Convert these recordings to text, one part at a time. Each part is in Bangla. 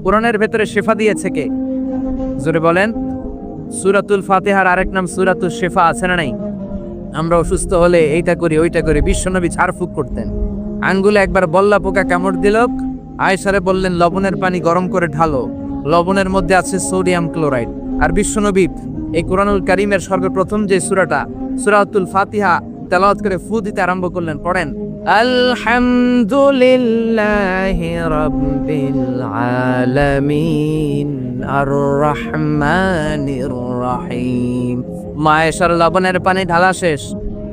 কোরআনের ভেতরে শিফা দিয়েছে কে? জোরে বলেন। সূরাতুল ফাতিহার আরেক নাম সূরাতুল শিফা, আছে না নাই? আমরা অসুস্থ হলে এইটা করি ওইটা করি, বিশ্বনবী ঝাড়ফুঁক করতেন। আঙ্গুলে একবার বল্লা পোকা কামড় দিল, আয়েশারে বললেন লবণের পানি গরম করে ঢালো, লবণের মধ্যে আছে সোডিয়াম ক্লোরাইড। আর বিশ্বনবী এই কোরআনুল কারীমের সর্বপ্রথম যে সূরাটা সূরাতুল ফাতিহা তেলাওয়াত করে ফু দিতে আরম্ভ করলেন, পড়েন আলহামদুলিল্লাহি রাব্বিল আলামিন আর রহমানির রহিম। মায়েশার লবণের পানি ঢালা শেষ,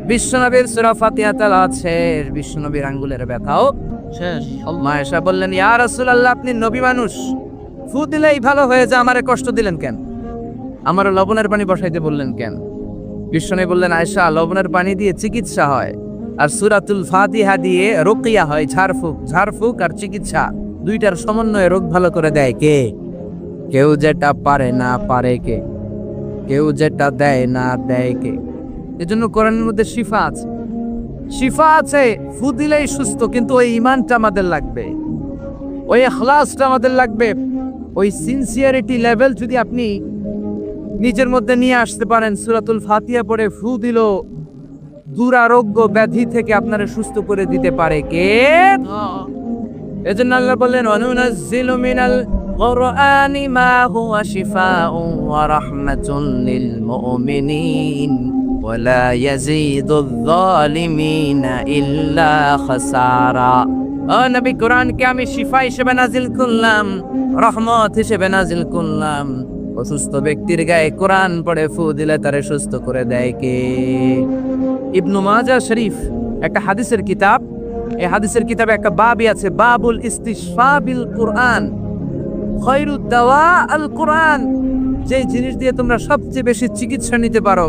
বিশ্বনবীর সূরা ফাতিহা তেলাওয়াত শেষ, বিশ্বনবীর আঙ্গুলের ব্যথাও শেষ। মায়েশা বললেন ইয়া রাসূলুল্লাহ, আপনি নবী মানুষ, ফু দিলেই ভালো হয়ে যায়, আমারে কষ্ট দিলেন কেন? আমার লবণের পানি বসাইতে বললেন কেন? বিশ্বনবী বললেন আয়েশা, লবণের পানি দিয়ে চিকিৎসা হয়, আর সূরাতুল ফাতিহা দিয়ে রুকিয়া হয়, ঝাড়ফুঁক। ঝাড়ফুঁক আর চিকিৎসা দুইটার সমন্বয়ে রোগ ভালো করে দেয় কে? কেউ যেটা পারে না পারে কে? কেউ যেটা দেয় না দেয় কে? এজন্য কোরআনের মধ্যে শিফা আছে, শিফা আছে। ফু দিলেই সুস্থ, কিন্তু ওই ঈমানটা আমাদের লাগবে, ওই ইখলাসটা আমাদের লাগবে, ওই সিনসিয়ারিটি লেভেল যদি আপনি নিজের মধ্যে নিয়ে আসতে পারেন, সূরাতুল ফাতিহা পড়ে ফু দিল দুরারোগ্য ব্যাধি থেকে আপনারা সুস্থ করে দিতে পারে কে? এজন্য আল্লাহ বললেন ওয়ানুনাজ্জিলু মিনাল কুরআনি মা হুয়া শিফাউন ওয়া রাহমাতুন লিল মুমিনিন ওয়া লা ইয়াজিদুয যালিমিনা ইল্লা খাসারা। ও নবী, কোরআনকে আমি শিফা হিসেবে নাজিল করলাম, রহমত হিসেবে নাজিল করলাম। অসুস্থ ব্যক্তির গায়ে কোরআন পড়ে ফু দিলে তারে সুস্থ করে দেয় কে? ইবনু মাজাহ শরীফ একটা হাদিসের কিতাব, এই হাদিসের কিতাবে একটা বাবই আছে, বাবুল ইস্তিশফা বিল কোরআন খায়রুদ দাওয়া আল কোরআন। যে জিনিস দিয়ে তোমরা সবচেয়ে বেশি চিকিৎসা নিতে পারো,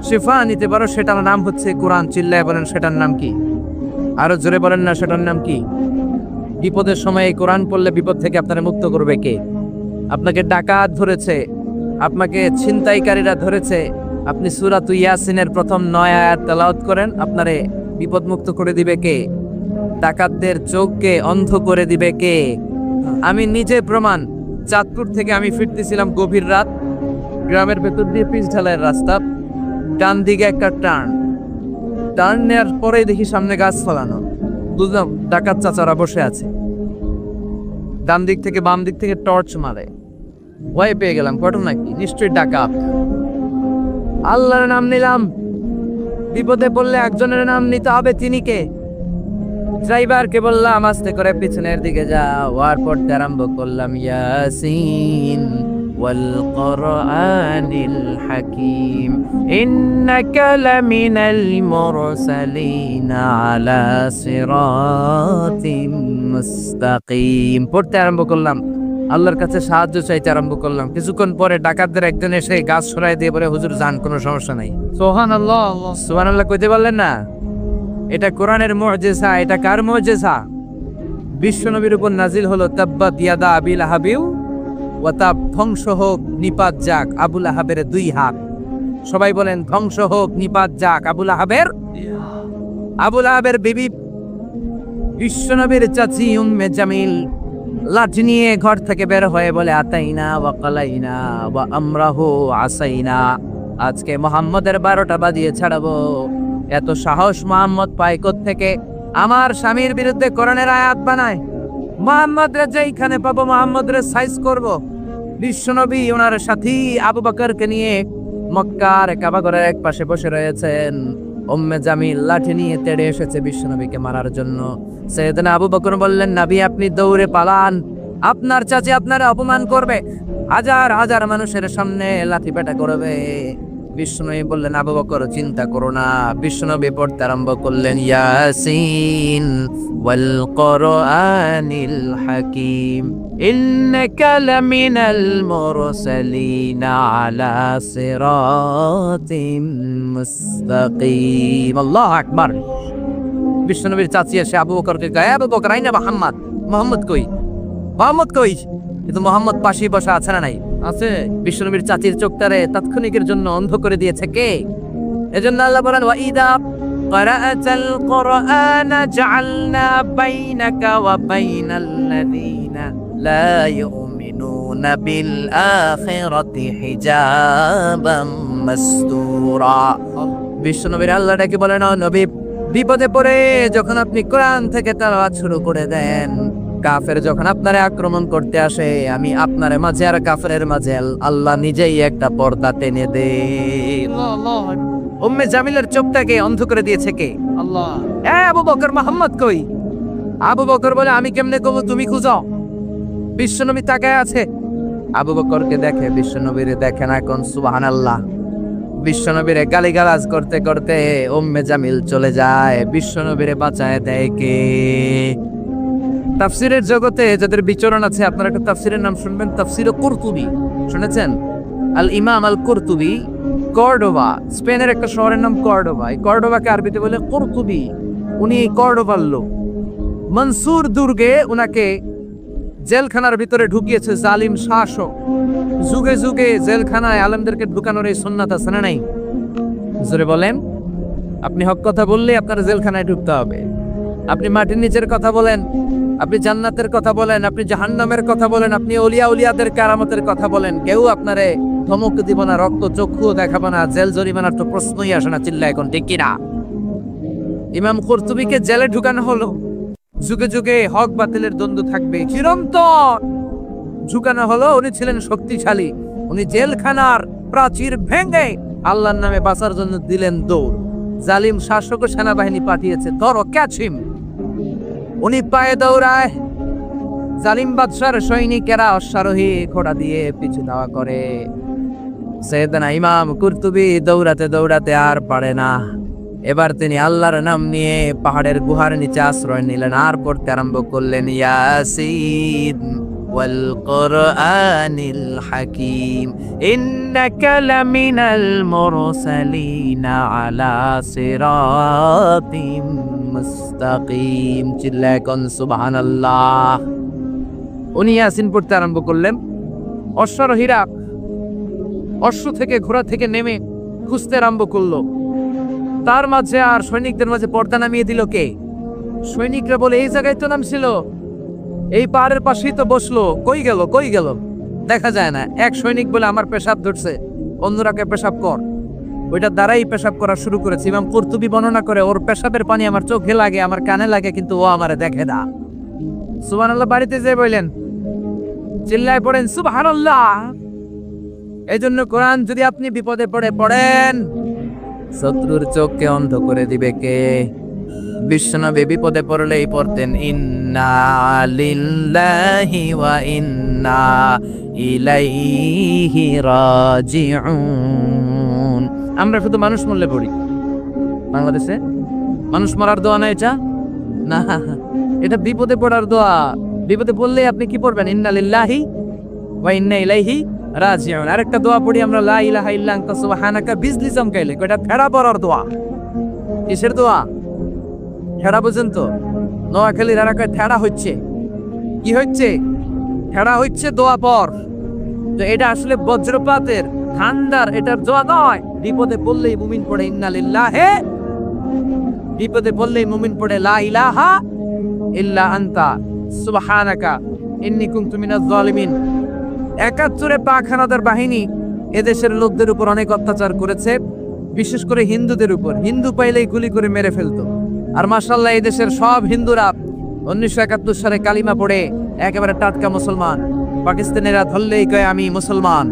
শিফা নিতে পারো, সেটার নাম হচ্ছে কোরআন। চিল্লায় বলেন সেটার নাম কি? আরো জোরে বলেন না, সেটার নাম কি? বিপদের সময় এই কোরআন পড়লে বিপদ থেকে আপনারা মুক্ত করবে কে? আপনাকে ডাকাত ধরেছে, আপনাকে ছিনতাইকারীরা ধরেছে, আপনি সূরাতুল ইয়াসিনের প্রথম 9 আয়াত তেলাওয়াত করেন, আপনারে বিপদ মুক্ত করে দিবে কে? ডাকাতদের চোখকে অন্ধ করে দিবে কে? আমি নিজে প্রমাণ। চাঁদপুর থেকে আমি ফিরতেছিলাম গভীর রাত, গ্রামের ভেতর দিয়ে পিচ ঢালাইয়ের রাস্তা, ডান দিকে একটা টার্ন নেওয়ার পরেই দেখি সামনে গাছ ফলানো, বুঝলাম ডাকাত চাচারা বসে আছে। ডান দিক থেকে বাম দিক থেকে টর্চ মারে, ভয় পেয়ে গেলাম, ঘটনা কি? নিশ্চয়ই ডাকাত। আল্লাহর নাম নিলাম, বিপদে পড়লে একজনের নাম নিতে হবে, তিনি কে? ড্রাইভারকে বললাম আস্তে করে পিছনের দিকে যাও, আর পড়তে আরম্ভ করলাম ইয়াসিন ওয়াল কুরআনিল হাকীম ইন্নাকা লামিনাল মুরসালিন আলা সিরাতিম মুস্তাকিম। পড়তে আরম্ভ করলাম, আল্লাহর কাছে সাহায্য চাইতে আরম্ভ করলাম। কিছুক্ষণ পরে ডাকাতদের একজন এসে গাছ সরাই দিয়ে বলে হুজুর যান, কোনো সমস্যা নাই। সুবহানাল্লাহ, সুবহানাল্লাহ কইতে বললেন না? এটা কোরআনের মুজিজা। এটা কার মুজিজা? বিশ্বনবীর উপর নাজিল হলো তাব্বাত ইয়াদা আবি লাহাবিউ ওয়া তাব, ধ্বংস হোক নিপাত যাক আবু লাহাবের 2 হাত। সবাই বলেন ধ্বংস হোক নিপাত যাক আবু লাহাবের। আবু লাহাবের বিবি বিশ্বনবীর চাচি উম্মে জামিল লাঠি নিয়ে ঘর থেকে বের হয়ে বলে আতাইনা ওয়া কালাইনা ওয়া আমরাহু আসাইনা, আজকে মুহাম্মদের 12টা বাজিয়ে ছাড়াবো। এত সাহস মুহাম্মদ পায় কোত্থেকে? আমার স্বামীর বিরুদ্ধে কোরআনের আয়াত বানায়। মুহাম্মদরে যেইখানে পাবো মুহাম্মদরে সাইজ করব। বিশ্বনবী ওনার সাথী আবু বকরকে নিয়ে মক্কার কাবা ঘরের এক পাশে বসে রয়েছেন। উম্মে জামিল লাঠি নিয়ে তেড়ে এসেছে বিশ্বনবীকে মারার জন্য। সাইয়েদনা আবু বকর বললেন, নবী আপনি দৌড়ে পালান, আপনার চাচি আপনারা অপমান করবে, হাজার হাজার মানুষের সামনে লাঠি পেটা করবে। বিশ্বনবী বললেন, আবু বকর চিন্তা করো না। বিশ্বনবী পড়তে আরম্ভ করলেন ইয়াসিন ওয়াল কুরআনিল হাকীম ইন্নাকা লামিনাল মুরসালিন আলা সিরাতিম মুস্তাকিম। আল্লাহু আকবার। বিশ্বনবীর চাচি এসে আবু বকরকে কয়, আবু বকর আইনা মুহাম্মদ, মুহাম্মদ কই? মুহাম্মদ কই? কিন্তু মুহাম্মদ পাশেই বসা আছে না নাই? আছে। বিশ্বনবীর চাচির চোখটারে তাৎক্ষণিকের জন্য অন্ধ করে দিয়েছে কে? এজন্য আল্লাহ বলেন ওয়া ইদা ক্বারাআতাল কুরআনা জাআলনা বাইনাকা ওয়া বাইনাল লাযিনা লা ইউমিনুনা বিল আখিরাতি হিজাবাম মাসতুরা। বিশ্বনবীর আল্লাহ ডেকে বলেন, ও নবী, বিপদে পড়ে যখন আপনি কোরআন থেকে তেলাওয়াত শুরু করে দেন, কাফের যখন আপনারে আক্রমণ করতে আসে, আমি আপনার মাঝে আর কাফেরের মাঝে আল্লাহ নিজেই একটা পর্দা টেনে দেন। উম্মে জামিলের চোখটাকে অন্ধ করে দিয়েছে কে? আল্লাহ। আবু বকর, মোহাম্মদ কই? আবু বকর বলে, আমি কেমনে কব, তুমি খুঁজো। বিশ্বনবী তাকায় আছে, আবু বকরকে দেখে, বিশ্বনবীরে দেখে না। এখন সুবহানাল্লাহ। বিশ্বনবীরে গালিগালাজ করতে করতে উম্মে জামিল চলে যায়। বিশ্বনবীরে বাঁচায় দেয় কে? তাফসিরের জগতে যাদের বিচরণ আছে, আপনারা একটা তাফসিরের নাম শুনবেন, তাফসির কুরতুবী। শুনেছেন? আল ইমাম আল কুরতুবী, কর্ডোবা, স্পেনের একটা শহরের নাম কর্ডোবা। এই কর্ডোবাকে আরবিতে বলে কুরতুবী। উনি কর্ডোবার লোক। মনসুর দুর্গে উনাকে জেলখানার ভিতরে ঢুকিয়েছে জালিম শাসক। যুগে যুগে জেলখানায় আলেমদেরকে ঢুকানোর এই সুন্নাত আছে না নাই? জোরে বলেন। আপনি হক কথা বললে আপনার জেলখানায় ঢুকতে হবে। আপনি মাটির নিচের কথা বলেন, আপনি জান্নাতের কথা বলেন, আপনি জাহান্নামের কথা বলেন, আপনি ওলিয়া উলিয়াদের কারামতের কথা বলেন, কেউ আপনারে ধমক দিব না, রক্ত চক্ষুও দেখাবো না, জেল জরিমানার তো প্রশ্নই আসে না। চিল্লা এখন ঠিক কিনা? ইমাম কুরতুবীকে জেলে ঢুকানো হলো। যুগে যুগে হক বাতিলের দ্বন্দ্ব থাকবে, চিরন্তন ঢুকানো হলো। উনি ছিলেন শক্তিশালী। উনি জেলখানার প্রাচীর ভেঙে আল্লাহর নামে বাঁচার জন্য দিলেন দৌড়। জালিম শাসক ও সেনাবাহিনী পাঠিয়েছে, ধরো ক্যাচ হিম। উনি পায়ে দৌড়ায়, জালিম বাদশার সৈনিকেরা অশ্বারোহী ঘোড়া দিয়ে পিছু ধাওয়া করে। সাইয়েদনা ইমাম কুরতুবী দৌড়াতে দৌড়াতে আর পারে না। এবার তিনি আল্লাহর নাম নিয়ে পাহাড়ের গুহার নিচে আশ্রয় নিলেন, আর পড়তে আরম্ভ করলেন, ইয়াসিন ওয়াল কুরআনিল হাকীম ইন্নাকা লামিনাল মুরসালিনা আলা সিরাতিম মুস্তাকিম। চিল্লায় কোন সুবহানাল্লাহ। উনি ইয়াসিন পড়তে আরম্ভ করলেন। অশ্বারোহীরা অশ্ব থেকে, ঘোড়া থেকে নেমে খুঁজতে আরম্ভ করলো। তার মাঝে আর সৈনিকদের মাঝে পর্দা নামিয়ে দিল কে? সৈনিকরা বলে, এই জায়গায় তো নামছিল, এই পাহাড়ের পাশেই তো বসলো, কই গেল, কই গেল, দেখা যায় না। এক সৈনিক বলে, আমার পেশাব ধরছে, অন্যরাকে পেশাব কর। ওইটার দ্বারাই পেশাব করা শুরু করেছে। ইমাম কুরতুবী বর্ণনা করে, ওর পেশাবের পানি আমার চোখে লাগে, আমার কানে লাগে, কিন্তু ও আমারে দেখে না। সুবহানাল্লাহ। বাড়িতে যে বললেন, চিল্লায় পড়েন সুবহানাল্লাহ। এই জন্য কোরআন যদি আপনি বিপদে পড়ে পড়েন, শত্রুর চোখকে অন্ধ করে দিবে কে? বিশ্বনবী বিপদে পড়লেই পড়তেন, ইন্না লিল্লাহি ওয়া ইন্না ইলাইহি রাজিউন। আমরা শুধু মানুষ মরলে পড়ি। বাংলাদেশে মানুষ মরার দোয়া না এটা? না, এটা বিপদে পড়ার দোয়া। বিপদে পড়লেই আপনি কি পড়বেন? ইন্না লিল্লাহি ওয়া ইন্না ইলাইহি রাজিউন। আরেকটা দোয়া পড়ি আমরা, লা ইলাহা ইল্লা আনতা সুবহানাকা, বিজলি চমকাইলে। এটা ফেরা পড়ার দোয়া। কিসের দোয়া? ফেরা বুঝেন তো? নোয়াখালীর এলাকায় ঠেড়া হচ্ছে। কি হচ্ছে? ঠেড়া হচ্ছে দোয়া পর। তো এটা আসলে বজ্রপাতের, ঠান্ডার, এটার দোয়া নয়। বিপদে পড়লেই মুমিন পড়ে ইন্না লিল্লাহি, বিপদে পড়লেই মুমিন পড়ে লা ইলাহা ইল্লা আনতা সুবহানাকা ইন্নী কুনতু মিনাজ জালিমিন। ৭১ পাক হানাদার বাহিনী এদেশের লোকদের উপর অনেক অত্যাচার করেছে, বিশেষ করে হিন্দুদের উপর। হিন্দু পাইলেই গুলি করে মেরে ফেলতো। আর মাশাআল্লাহ, এই দেশের সব হিন্দুরা ১৯৭১ সালে কালিমা পড়ে একেবারে টাটকা মুসলমান। পাকিস্তানিরা ধরলেই কয় আমি মুসলমান।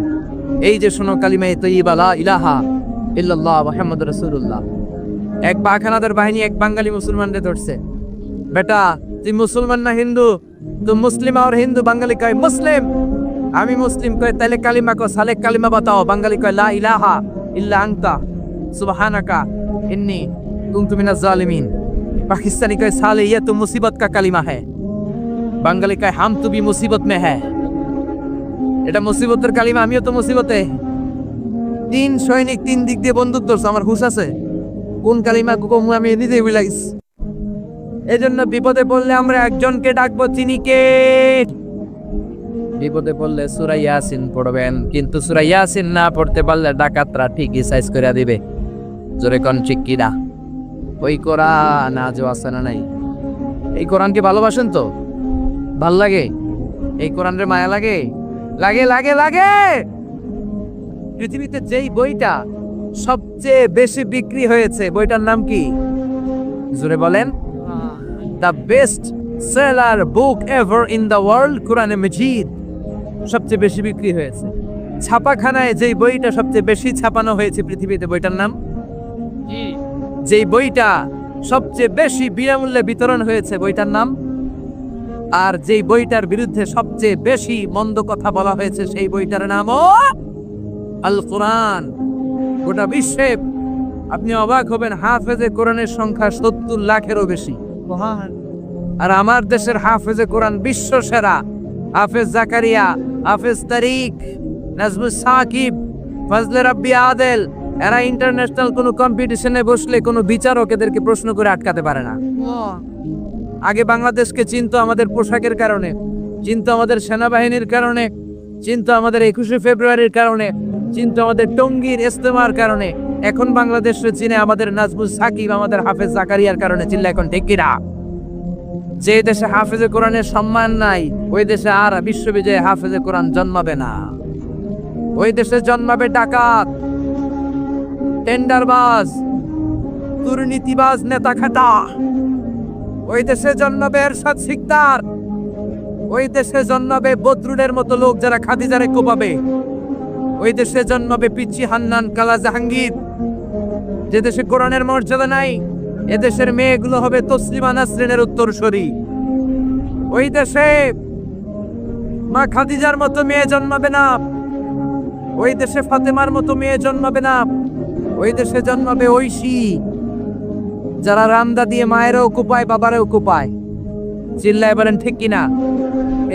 এই যে শোনো, কালিমায়ে তয়্যিবা লা ইলাহা ইল্লাল্লাহ মুহাম্মাদুর রাসূলুল্লাহ। এক পাক হানাদার বাহিনী এক বাঙালি মুসলমানদের ধরছে, বেটা তুই মুসলমান না হিন্দু? তুই মুসলিম আর হিন্দু? বাঙালি কয় মুসলিম। আমি মুসলিম। কয় তাহলে কালিমা কো, সালে কালিমা বাতাও। বাঙালি কয় লা ইলাহা ইল্লা আনতা সুবহানাকা ইন্নী কুনতু মিনাজ জালিমিন। पाकिस्तानी कहे साले ये तो मुसीबत का कलिमा है। বাঙালি কয় হাম তো ভি মুসিবত মে হ্যায়। এটা মুসিবতের কালিমা, আমিও তো মুসিবতে। তিন সৈনিক তিন দিক দিয়ে বন্দুক ধরছে, আমার হুশ আছে কোন কালিমা কম আমি নিজেই বিলাইস। এজন্য বিপদে পড়লে আমরা একজনকে ডাকবো, চিনি কে? বিপদে পড়লে সূরা ইয়াসিন পড়বেন। কিন্তু সূরা ইয়াসিন না পড়তে পারলে ডাকাতরা ঠিকই সাইজ করে দিবে। জোরে কোন ঠিক কিনা? ওই কোরআন আজও আছে না নাই? এই কোরআনকে ভালোবাসেন তো? ভাল লাগে? এই কোরআনের মায়া লাগে? লাগে লাগে লাগে। পৃথিবীতে যেই বইটা সবচেয়ে বেশি বিক্রি হয়েছে বইটার নাম কি? জোরে বলেন। The best seller book ever in the world, কোরআনে মজিদ সবচেয়ে বেশি বিক্রি হয়েছে। ছাপাখানায় যেই বইটা সবচেয়ে বেশি ছাপানো হয়েছে পৃথিবীতে, বইটার নাম? যেই বইটা সবচেয়ে বেশি বিনামূল্যে বিতরণ হয়েছে, বইটার নাম? আর যেই বইটার বিরুদ্ধে সবচেয়ে বেশি মন্দ কথা বলা হয়েছে, সেই বইটার নামও আল কোরআন। গোটা বিশ্বে আপনি অবাক হবেন, হাফেজে কোরআনের সংখ্যা 70 লাখেরও বেশি। আর আমার দেশের হাফেজে কোরআন বিশ্ব সেরা। হাফেজ জাকারিয়া, হাফেজ তারিক, নাজমুস সাকিব, ফজলে রাব্বি আদেল, এরা ইন্টারন্যাশনাল কোনো কম্পিটিশনে বসলে কোনো বিচারক এদেরকে প্রশ্ন করে আটকাতে পারে না। আগে বাংলাদেশকে চিনতো আমাদের পোশাকের কারণে, চিনতো আমাদের সেনাবাহিনীর কারণে, চিনতো আমাদের 21শে ফেব্রুয়ারির কারণে, চিনতো আমাদের টঙ্গীর ইস্তেমার কারণে। এখন বাংলাদেশে চিনে আমাদের নাজমুস সাকিব, আমাদের হাফেজ জাকারিয়ার কারণে। চিল্লা এখন ঠিক কিনা? যে দেশে হাফেজে কোরআনের সম্মান নাই, ওই দেশে আর বিশ্ববিজয়ে হাফেজে কোরআন জন্মাবে না। ওই দেশে জন্মাবে ডাকাত, টেন্ডারবাজ, দুর্নীতিবাজ, নেতা খাটা। ওই দেশে জন্মাবে এরশাদ সিকদার। ওই দেশে জন্মাবে বদরুলের মতো লোক যারা খাদিজারে কোপাবে। ওই দেশে জন্মাবে পিচ্চি হান্নান, কালা জাহাঙ্গীর। যে দেশে কোরআনের মর্যাদা নাই, এদেশের মেয়েগুলো হবে তসলিমা নাসরিনের উত্তরসূরি। ওই দেশে মা খাদিজার মতো মেয়ে জন্মাবে না। ওই দেশে ফাতেমার মতো মেয়ে জন্মাবে না। ওই দেশে জন্মাবে ঐশী, যারা রামদা দিয়ে মায়েরও কোপায়, বাবারও কোপায়। চিল্লায় বলেন ঠিক কিনা?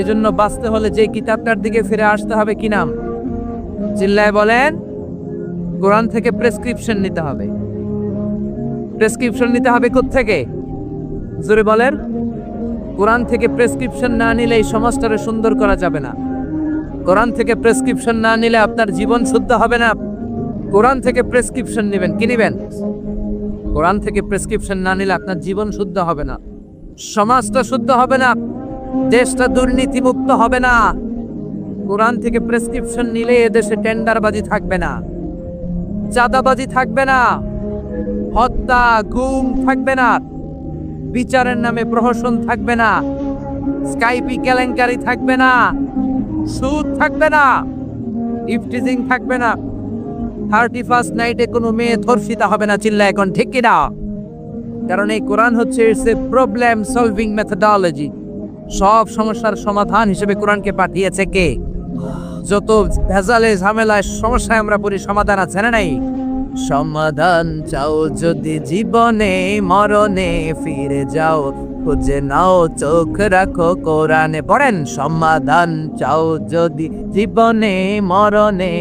এজন্য বাঁচতে হলে যে কিতাবটার দিকে ফিরে আসতে হবে, কি নাম? চিল্লায় বলেন। কোরআন থেকে প্রেসক্রিপশন নিতে হবে। প্রেসক্রিপশন নিতে হবে কোত্থেকে? জোরে বলেন। কোরআন থেকে প্রেসক্রিপশন না নিলে এই সমাজটারে সুন্দর করা যাবে না। কোরআন থেকে প্রেসক্রিপশন না নিলে আপনার জীবন শুদ্ধ হবে না। কোরআন থেকে প্রেসক্রিপশন নেবেন, কি নেবেন? কোরআন থেকে প্রেসক্রিপশন না নিলে আপনার জীবন শুদ্ধ হবে না, সমাজটা শুদ্ধ হবে না, দেশটা দুর্নীতি মুক্ত হবে না। কোরআন থেকে প্রেসক্রিপশন নিলে এদেশে টেন্ডারবাজি থাকবে না, চাঁদাবাজি থাকবে না, হত্যা গুম থাকবে না, বিচারের নামে প্রহসন থাকবে না, স্কাইপি কেলেঙ্কারি থাকবে না, সুদ থাকবে না, ইফটিজিং থাকবে না, 31st নাইটে কোনো মেয়ে ধর্ষিতা হবে না। চিল্লা এখন ঠিক কিনা? কারণ এই কোরআন হচ্ছে it's a problem solving methodology. সব সমস্যার সমাধান হিসেবে কোরআনকে পাঠিয়েছে কে? যত ভেজালে ঝামেলায় সমস্যায় আমরা পড়ি, সমাধান আছে না নাই? সমাধান চাও যদি জীবনে, মরণে ফিরে যাও, খুঁজে নাও চোখ রাখো কোরআনে। পড়েন, সমাধান চাও যদি জীবনে, মরণে।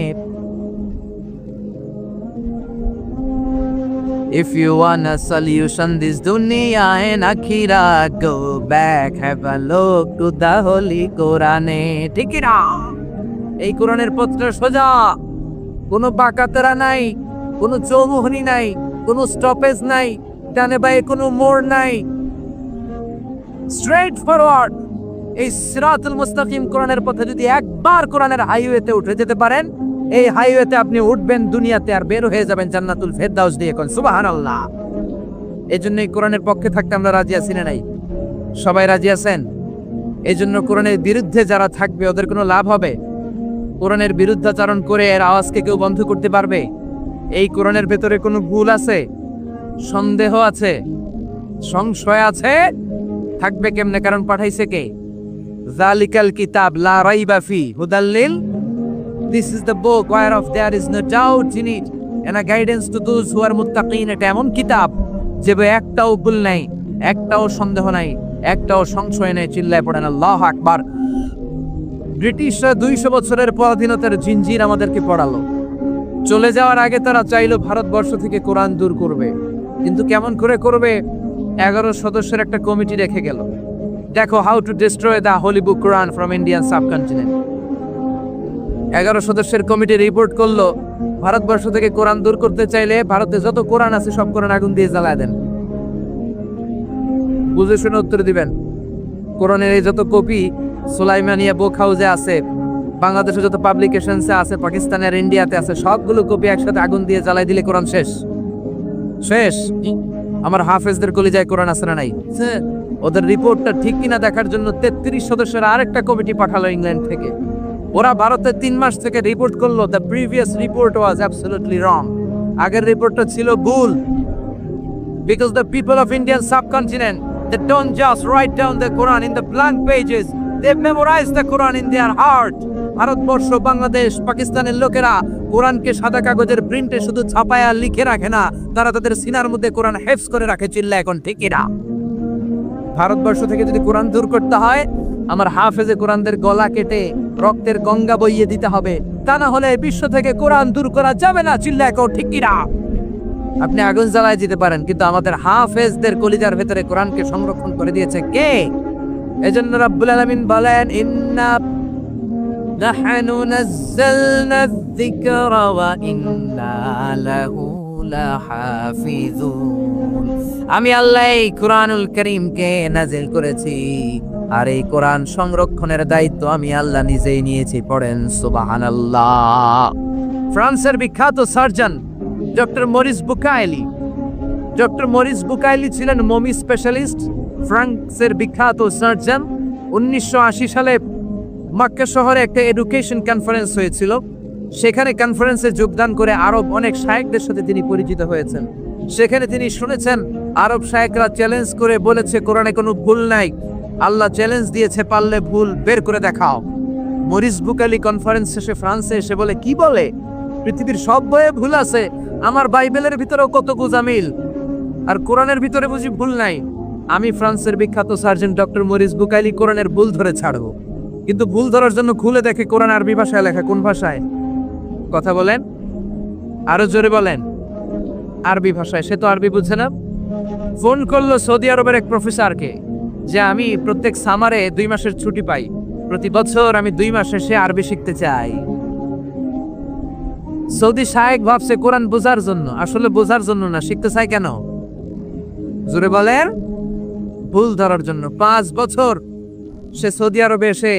If you want a solution this dunya and akhirah, go back, have a look to the holy Quran. ঠিক না? এই কোরআনের পত্র সোজা, কোনো বাঁকাতেরা নাই, কোনো চৌমুহনী নাই, কোনো স্টপেজ নাই, ডানে বাঁয়ে কোনো মোড় নাই, স্ট্রেট ফরওয়ার্ড। এই সিরাতুল মুস্তাকিম কোরআনের পথে যদি একবার কোরআনের হাইওয়েতে উঠে যেতে পারেন, এই হাইওয়েতে আপনি উঠবেন দুনিয়াতে আর বের হয়ে যাবেন জান্নাতুল ফেরদাউস দিয়ে। কোন সুবহানাল্লাহ। এজন্য এই কোরআনের পক্ষে থাকতে আমরা রাজি আছি না নাই? সবাই রাজি আছেন? এজন্য কোরআনের বিরুদ্ধে যারা থাকবে ওদের কোনো লাভ হবে? কোরআনের বিরুদ্ধাচরণ করে এর আওয়াজকে কেউ বন্ধ করতে পারবে? এই কোরআনের ভেতরে কোনো ভুল আছে, সন্দেহ আছে, সংশয় আছে? থাকবে কেমনে? কারণ পাঠাইছে কে? যালিকাল কিতাব লা রাইবা ফি হুদাল লিল। This is the book whereof there is no doubt in it and a guidance to those who are muttaqin. এটা এমন কিতাব যে একটাও ভুল নাই, একটাও সন্দেহ নাই, একটাও সংশয় নেই। চিল্লায় পড়েন আল্লাহু আকবার। ব্রিটিশরা 200 বছরের পরাধীনতার জিঞ্জির আমাদেরকে পড়ালো। চলে যাওয়ার আগে তারা চাইলো ভারতবর্ষ থেকে কোরআন দূর করবে, কিন্তু কেমন করে করবে? 11 সদস্যের একটা কমিটি রেখে গেল। দেখো, how to destroy the holy book Quran from Indian subcontinent. 11 সদস্যের কমিটি রিপোর্ট করলো, ভারতবর্ষ থেকে কোরআন দূর করতে চাইলে ভারতে যত কোরআন আছে সব কোরআন আগুন দিয়ে জ্বালায় দেন। বুঝে শুনে উত্তর দিবেন। কোরআনের এই যত কপি সুলাইমানিয়া বুক হাউসে আছে, বাংলাদেশে যত পাবলিকেশনসে আছে, পাকিস্তানের ইন্ডিয়াতে আছে, সবগুলো কপি একসাথে আগুন দিয়ে জ্বালাই দিলে কোরআন শেষ। শেষ। আমার হাফেজদের কলিজায় কোরআন আছে না নাই? ওদের রিপোর্টটা ঠিক কিনা দেখার জন্য 33 সদস্যের আরেকটা কমিটি পাঠালো ইংল্যান্ড থেকে। ওরা ভারতে 3 মাস থেকে রিপোর্ট করলো, the previous report was absolutely রং। আগের রিপোর্টটা ছিল ভুল। Because the people of Indian subcontinent, they don't just write down the Quran in the blank pages, they've memorized the Quran in their heart. Bharatvarsha, Bangladesh, পাকিস্তানের লোকেরা কোরআনকে সাদা কাগজের প্রিন্টে শুধু ছাপায়া লিখে রাখে না, তারা তাদের সিনার মধ্যে কোরআন হেফজ করে রাখে। চিল্লা এখন ঠিক না? ভারতবর্ষ থেকে যদি কোরআন দূর করতে হয়, আমার হাফেজে কোরআনদের গলা কেটে রক্তের গঙ্গা বইয়ে দিতে হবে, তা না হলে বিশ্ব থেকে কোরআন দূর করা যাবে না। চিল্লা এখন ঠিক না? আপনি আগুন জ্বালায় দিতে পারেন, কিন্তু আমাদের হাফেজদের কলিজার ভেতরে কোরআনকে সংরক্ষণ করে দিয়েছে কে? এজন্য রাব্বুল আলামিন বলেন, ইন্না নাহনু নাযালনা যিকরা ওয়া ইন্না লাহু লাহাফিজুন। আমি আল্লাহ এই কুরআনুল কারীমকে নাযিল করেছি, আর এই কোরআন সংরক্ষণের দায়িত্ব আমি আল্লাহ নিজেই নিয়েছি। পড়েন সুবহানাল্লাহ। ফ্রান্সের বিখ্যাত surgeon doctor Morris Bucaille. Doctor Morris Bucaille ছিলেন মমি স্পেশালিস্ট, ফ্রান্সের বিখ্যাত সার্জন। 1980 সালে মক্কা শহরে একটা এডুকেশন কনফারেন্স হয়েছিল। সেখানে কনফারেন্সে যোগদান করে আরব অনেক শায়েখদের সাথে তিনি পরিচিত হয়েছেন। সেখানে তিনি শুনেছেন আরব শায়েখরা চ্যালেঞ্জ করে বলেছে কোরআনে কোনো ভুল নাই। আল্লাহ চ্যালেঞ্জ দিয়েছে, পারলে ভুল বের করে দেখাও। মরিস বুকাইলি কনফারেন্স শেষে ফ্রান্সে এসে বলে, কি বলে? পৃথিবীর সব বইয়ে ভুল আছে, আমার বাইবেলের ভিতরেও কত গোজামিল, আর কোরআনের ভিতরে বুঝি ভুল নাই? আমি ফ্রান্সের বিখ্যাত সার্জন ডক্টর মরিস বুকাইলি কোরআনের ভুল ধরে ছাড়বো। কিন্তু ভুল ধরার জন্য খুলে দেখে কোরআন আরবি ভাষায় লেখা। কোন ভাষায়? কথা বলেন, আরো জোরে বলেন। আরবি ভাষায়। সে তো আরবি বুঝছে না। ফোন করলো সৌদি আরবের এক প্রফেসরকে, যে আমি প্রত্যেক সামারে 2 মাসের ছুটি পাই, প্রতি বছর আমি 2 মাস এসে আরবি শিখতে চাই। সৌদি শায়েখ ভাবছে কোরআন বোঝার জন্য, আসলে বোঝার জন্য না। শিখতে চাই কেন? জোরে বলেন। ভুল ধরার জন্য। 5 বছর সে সৌদি আরবে এসে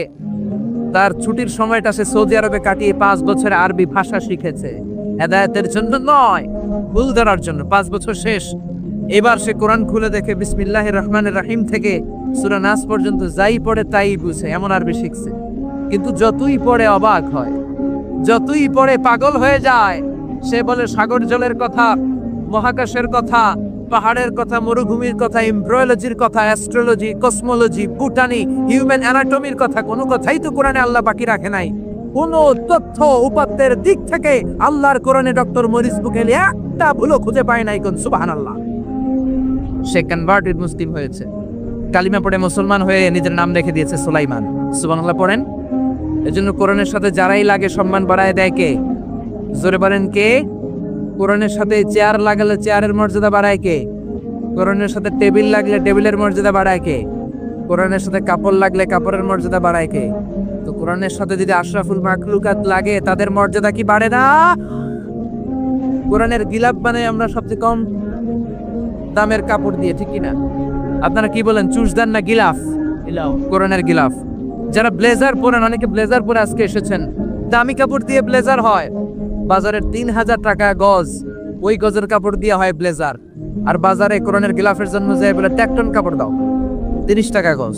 তার ছুটির সময়টা সে সৌদি আরবে কাটিয়ে 5 বছর আরবি ভাষা শিখেছে। হেদায়েতের জন্য নয়, ভুল ধরার জন্য। 5 বছর শেষ। এবার সে কোরআন খুলে দেখে বিসমিল্লাহির রহমানির রহিম থেকে সূরা নাস পর্যন্ত যাই পড়ে তাই বুঝে, এমন আরবি শিখছে। কিন্তু যতই পড়ে অবাক হয়, যতই পড়ে পাগল হয়ে যায়। সে বলে সাগর জলের কথা, মহাকাশের কথা, পাহাড়ের কথা, মরুভূমির কথা, এমব্রয়োলজির কথা, অ্যাস্ট্রোলজি, কসমোলজি, বুটানি, হিউম্যান অ্যানাটমির কথা, কোনো কথাই তো কোরআনে আল্লাহ বাকি রাখে নাই। কোন তথ্য উপাত্তের দিক থেকে আল্লাহর কোরআনে ডক্টর মরিস বুকাইলি একটা ভুলও খুঁজে পায় নাই। কোন সুবহানাল্লাহ। সে কনভার্টেড মুসলিম হয়েছে, কালিমা পড়ে মুসলমান হয়ে নিজের নাম রেখে দিয়েছে সুলাইমান। সুবহানাল্লাহ পড়েন। এজন্য কোরআনের সাথে যারাই লাগে সম্মান বাড়ায় দেয় কে? জোরে বলেন কে? কোরআনের সাথে চেয়ার লাগালে চেয়ারের মর্যাদা বাড়ায় কে? কোরআনের সাথে টেবিল লাগলে টেবিলের মর্যাদা বাড়ায় কে? কোরআনের সাথে কাপড় লাগলে কাপড়ের মর্যাদা বাড়ায় কে? তো কোরআনের সাথে যদি আশরাফুল মাখলুকাত লাগে, তাদের মর্যাদা কি বাড়ে না? কোরআনের গিলাফ বানাই আমরা সবচেয়ে কম দামের কাপড় দিয়ে, ঠিক কিনা? আপনারা কি বলেন, চুষদার না গিলাফ? কোরআনের গিলাফ। যারা ব্লেজার পরেন, অনেকে ব্লেজার পরে আজকে এসেছেন, দামি কাপড় দিয়ে ব্লেজার হয় বাজারে 3000 টাকা গজ, ওই গজের কাপড় দিয়ে হয় ব্লেজার। আর বাজারে কোরআনের গিলাফের জন্য যায় বলে টেকটন কাপড় দাও, 30 টাকা গজ,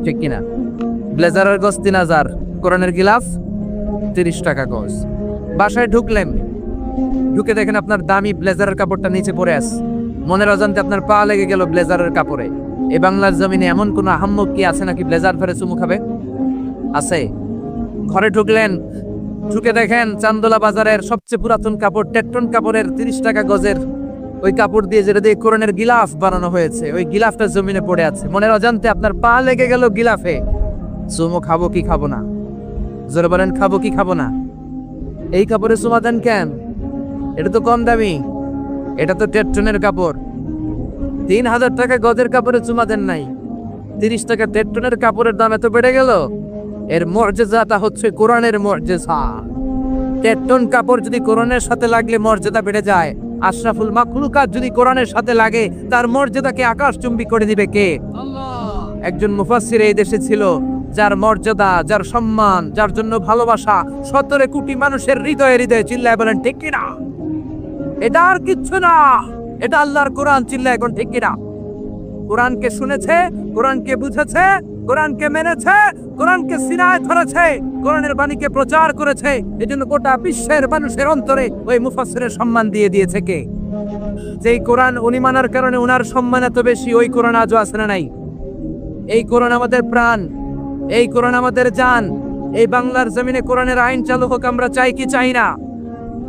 ঠিক কিনা? ব্লেজারের গজ 3000, কোরআনের গিলাফ 30 টাকা গজ। বাসায় ঢুকলেন, ঢুকে দেখেন আপনার দামি ব্লেজারের কাপড়টা নিচে পড়ে আছে, মনের অজান্তে আপনার পা লেগে গেল ব্লেজারের কাপড়ে। এই বাংলার জমিনে এমন কোন আহাম্মক কি আছে নাকি ব্লেজার ফেরে চুমু খাবে? আছে? ঘরে ঢুকলেন, ঢুকে দেখেন চান্দোলা বাজারের সবচেয়ে পুরাতন কাপড়, টেকটন কাপড়ের 30 টাকা গজের ওই কাপড় দিয়ে, যেটা দিয়ে কোরআনের গিলাফ বানানো হয়েছে, ওই গিলাফটা জমিনে পড়ে আছে। মনের অজান্তে আপনার পা লেগে গেল গিলাফে। চুমু খাবো কি খাবো না? জোরে বলেন, খাবো কি খাবো না? এই কাপড়ে চুমা দেন কেন? এটা তো কম দামি, এটা তো টেকটনের কাপড়। 3000 টাকা গজের কাপড়ে চুমা দেন নাই, 30 টাকা টেকটনের কাপড়ের দাম এত বেড়ে গেল। এর মর্যাদাটা হচ্ছে কোরআনের মর্যাদা। টেকটন কাপড় যদি কোরআনের সাথে লাগলে মর্যাদা বেড়ে যায়, আশরাফুল মাখলুকাত যদি কোরআনের সাথে লাগে, তার মর্যাদাকে আকাশচুম্বী করে দিবে কে? আল্লাহ। একজন মুফাসসির এই দেশে ছিল, যার মর্যাদা, যার সম্মান, যার জন্য ভালোবাসা 17 কোটি মানুষের হৃদয়ে হৃদয়ে, চিল্লায় বলেন ঠিক কিনা? এটা আর কিচ্ছু না, এটা আল্লাহর কোরআন, চিল্লায় এখন ঠিক কিনা? কোরআনকে শুনেছে, কোরআনকে বুঝেছে, কোরআনকে মেনেছে, কোরআনকে সিনায় ধরেছে, কোরআনের বাণীকে প্রচার করেছে। এজন্য গোটা বিশ্বের মানুষের অন্তরে ওই মুফাসসিরের সম্মান দিয়ে দিয়েছে কে? যেই কোরআন উনি মানার কারণে উনার সম্মান এত বেশি, ওই কোরআন আজও আছে না নাই? এই কোরআন আমাদের প্রাণ, এই কোরআন আমাদের জান। এই বাংলার জমিনে কোরআনের আইন চালু হোক, আমরা চাই কি চাই না?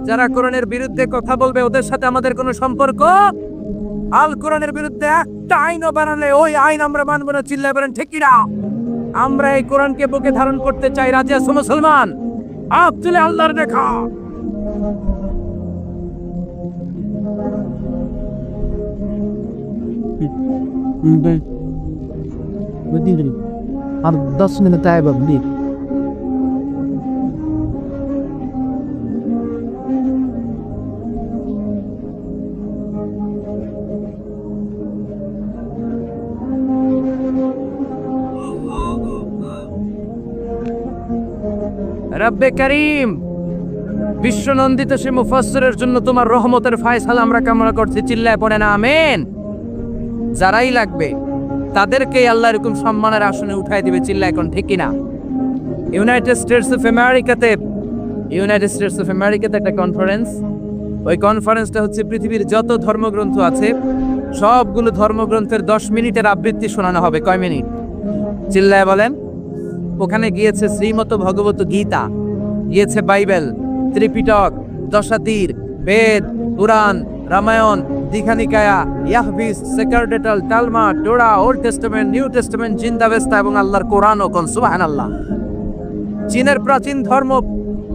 যারা কোরআনের বিরুদ্ধে কথা বলবে ওদের সাথে আমাদের কোনো সম্পর্ক? আল কোরআনের বিরুদ্ধে একটা আইনও বানালে ওই আইন আমরা মানবো না, চিল্লায় বলেন ঠিক কিনা? আমরা এই কোরআনকে বুকে ধারণ করতে চাই। রাজি আছো মুসলমান? আপ তুলে আল্লাহর দেখা। আর 10 মিনিট আইব আপনি। রব্বে করিম, বিশ্বনন্দিত সে মুফাসসিরের জন্য তোমার রহমতের ফয়সালা আমরা কামনা করছি, চিল্লায় পড়েন আমিন। যারাই লাগবে তাদেরকেই আল্লাহ এরকম সম্মানের আসনে উঠাই দিবে, চিল্লায় এখন ঠিক কিনা? ইউনাইটেড স্টেটস অফ আমেরিকাতে একটা কনফারেন্স, ওই কনফারেন্সটা হচ্ছে পৃথিবীর যত ধর্মগ্রন্থ আছে সবগুলো ধর্মগ্রন্থের 10 মিনিটের আবৃত্তি শোনানো হবে। কয় মিনিট? চিল্লায় বলেন। ওখানে গিয়েছে শ্রীমত ভগবত গীতা, গিয়েছে বাইবেল, ত্রিপিটক, দশাতীর, বেদ, পুরাণ, রামায়ণ, দীঘানিকায়া, ইয়াহবিস, সেকারডেটাল, Talmud, Torah, Old Testament, New Testament, Zend Avesta এবং আল্লাহর কোরআন ও কোন সুবহানাল্লাহ। চীনের প্রাচীন ধর্ম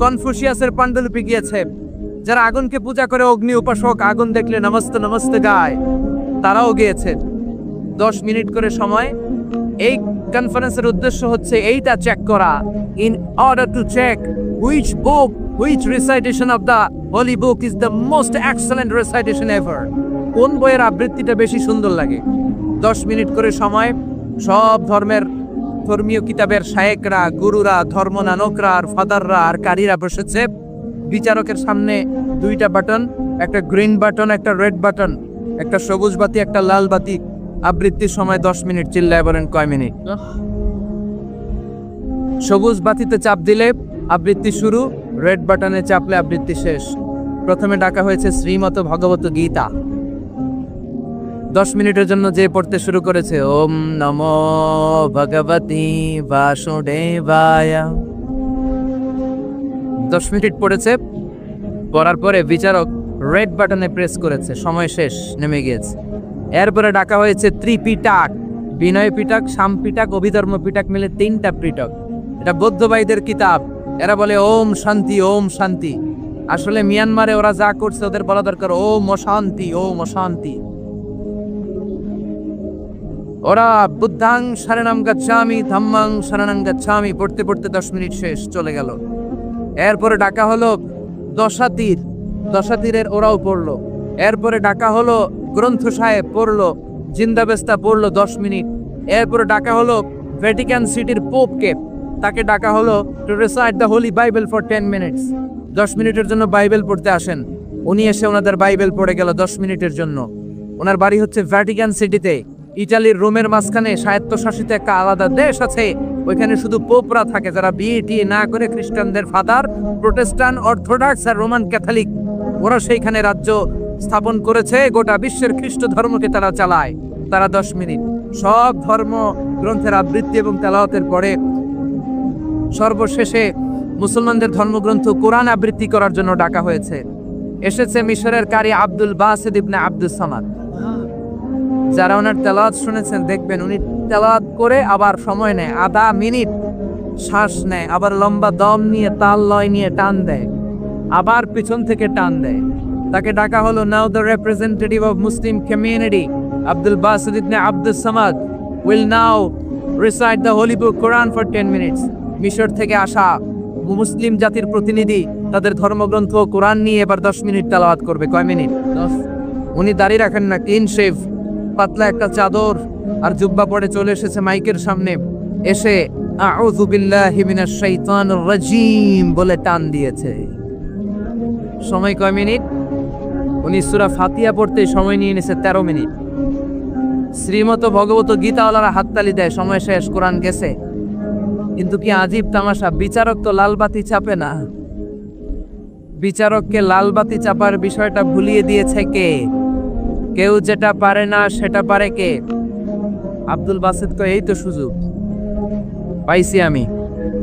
কনফুসিয়াসের পাণ্ডুলিপি গিয়েছে। যারা আগুনকে পূজা করে, অগ্নি উপাসক, আগুন দেখলে নমস্তে নমস্তে গায়, তারাও গিয়েছে। 10 মিনিট করে সময়। এই কনফারেন্সের উদ্দেশ্য হচ্ছে এইটা চেক করা, in order to check which book, which recitation of the holy book is the most excellent recitation ever. কোন বইয়ের আবৃত্তিটা বেশি সুন্দর লাগে? 10 মিনিট করে সময়। সব ধর্মীয় কিতাবের শায়েকরা, গুরুরা, ধর্মনানকরা আর ফাদাররা আর কারীরা বসেছে। বিচারকের সামনে 2টা বাটন, একটা গ্রিন বাটন, একটা রেড বাটন, একটা সবুজ বাতি, একটা লাল বাতি। আবৃত্তির সময় 10 মিনিট। চিল্লায় বলেন কয় মিনিট? সবুজ বাতিতে চাপ দিলে আবৃত্তি শুরু, রেড বাটনে চাপলে আবৃত্তি শেষ। প্রথমে ডাকা হয়েছে শ্রীমত ভগবত গীতা। 10 মিনিটের জন্য যে পড়তে শুরু করেছে, ওম নমো ভগবতি বাসুদেবায়। 10 মিনিট পড়েছে। পড়ার পরে বিচারক রেড বাটনে প্রেস করেছে, সময় শেষ, নেমে গিয়েছে। এরপরে ডাকা হয়েছে ত্রিপিটক, বিনয় পিটক, সাম পিটক, অভিধর্ম পিটক মিলে 3টা পিটক। এটা বৌদ্ধ ভাইদের কিতাব। এরা বলে ওম শান্তি, ওম শান্তি। আসলে মিয়ানমারে ওরা যা করছে ওদের বলা দরকার ওম অশান্তি, ওম অশান্তি। ওরা বুদ্ধাং শরণং গচ্ছামি, ধাম্মাং শরণং গচ্ছামি পড়তে পড়তে 10 মিনিট শেষ, চলে গেল। এরপরে ডাকা হলো দশাতীর, দশাতীরের ওরাও পড়লো। এরপরে ডাকা হলো গ্রন্থ সাহেব, পড়লো। জিন্দাবেস্তা পড়লো 10 মিনিট। এরপরে ডাকা হলো ভ্যাটিকান সিটির পোপকে, তাকে ডাকা হলো to recite the Holi Bible for 10 minutes. 10 মিনিটের জন্য বাইবেল পড়তে আসেন। উনি এসে ওনাদের বাইবেল পড়ে গেল 10 মিনিটের জন্য। ওনার বাড়ি হচ্ছে ভ্যাটিকান সিটিতে, ইটালির রোমের মাঝখানে স্বায়ত্তশাসিত একটা আলাদা দেশ আছে। ওইখানে শুধু পোপরা থাকে, যারা বিয়ে টিয়ে না করে খ্রিস্টানদের ফাদার, প্রোটেস্টান্ট, অর্থোডক্স আর রোমান ক্যাথলিক, ওরা সেইখানে রাজ্য স্থাপন করেছে। গোটা বিশ্বের খ্রিস্ট ধর্মকে তারা চালায়। তারা 10 মিনিট সব ধর্ম গ্রন্থের আবৃত্তি এবং তেলাওয়াতের পরে সর্বশেষে মুসলমানদের ধর্মগ্রন্থ কোরআন আবৃত্তি করার জন্য ডাকা হয়েছে। এসেছে মিশরের কারি Abdul Basit ibn Abdus Samad. যারা ওনার তেলাওয়াত শুনেছেন দেখবেন উনি তেলাওয়াত করে আবার সময় নেয়, আধা মিনিট শ্বাস নেয়, আবার লম্বা দম নিয়ে তাল লয় নিয়ে টান দেয়, আবার পিছন থেকে টান দেয়। তাকে ডাকা হলো now the representative of Muslim community Abdul Basit ibn Abdus Samad will now recite the holy book Quran for 10 minutes. মিশর থেকে আসা মুসলিম জাতির প্রতিনিধি তাদের ধর্মগ্রন্থ কোরআন নিয়ে এবার 10 মিনিট তেলাওয়াত করবে। কয় মিনিট? 10। উনি দাঁড়িয়ে রাখেন না, ক্লিন শেভ, পাতলা একটা চাদর আর জুব্বা পরে চলে এসেছে মাইকের সামনে। এসে আউযু বিল্লাহি মিনাশ শাইতানির রাজীম বলে টান দিয়েছে। সময় কয় মিনিট? উনি সূরা ফাতিহা পড়তে সময় নিয়ে নিয়েছে 13 মিনিট। শ্রীমত ভগবত গীতাওয়ালারা হাততালি দেয়, সময় শেষ, কোরআন গেছে। কিন্তু কি আজীব তামাশা, বিচারক তো লালবাতি চাপে না। বিচারককে লালবাতি চাপার বিষয়টা ভুলিয়ে দিয়েছে কে? কেউ যেটা পারে না সেটা পারে কে? আব্দুল বাসিত কয় এই তো সুযোগ পাইছি আমি।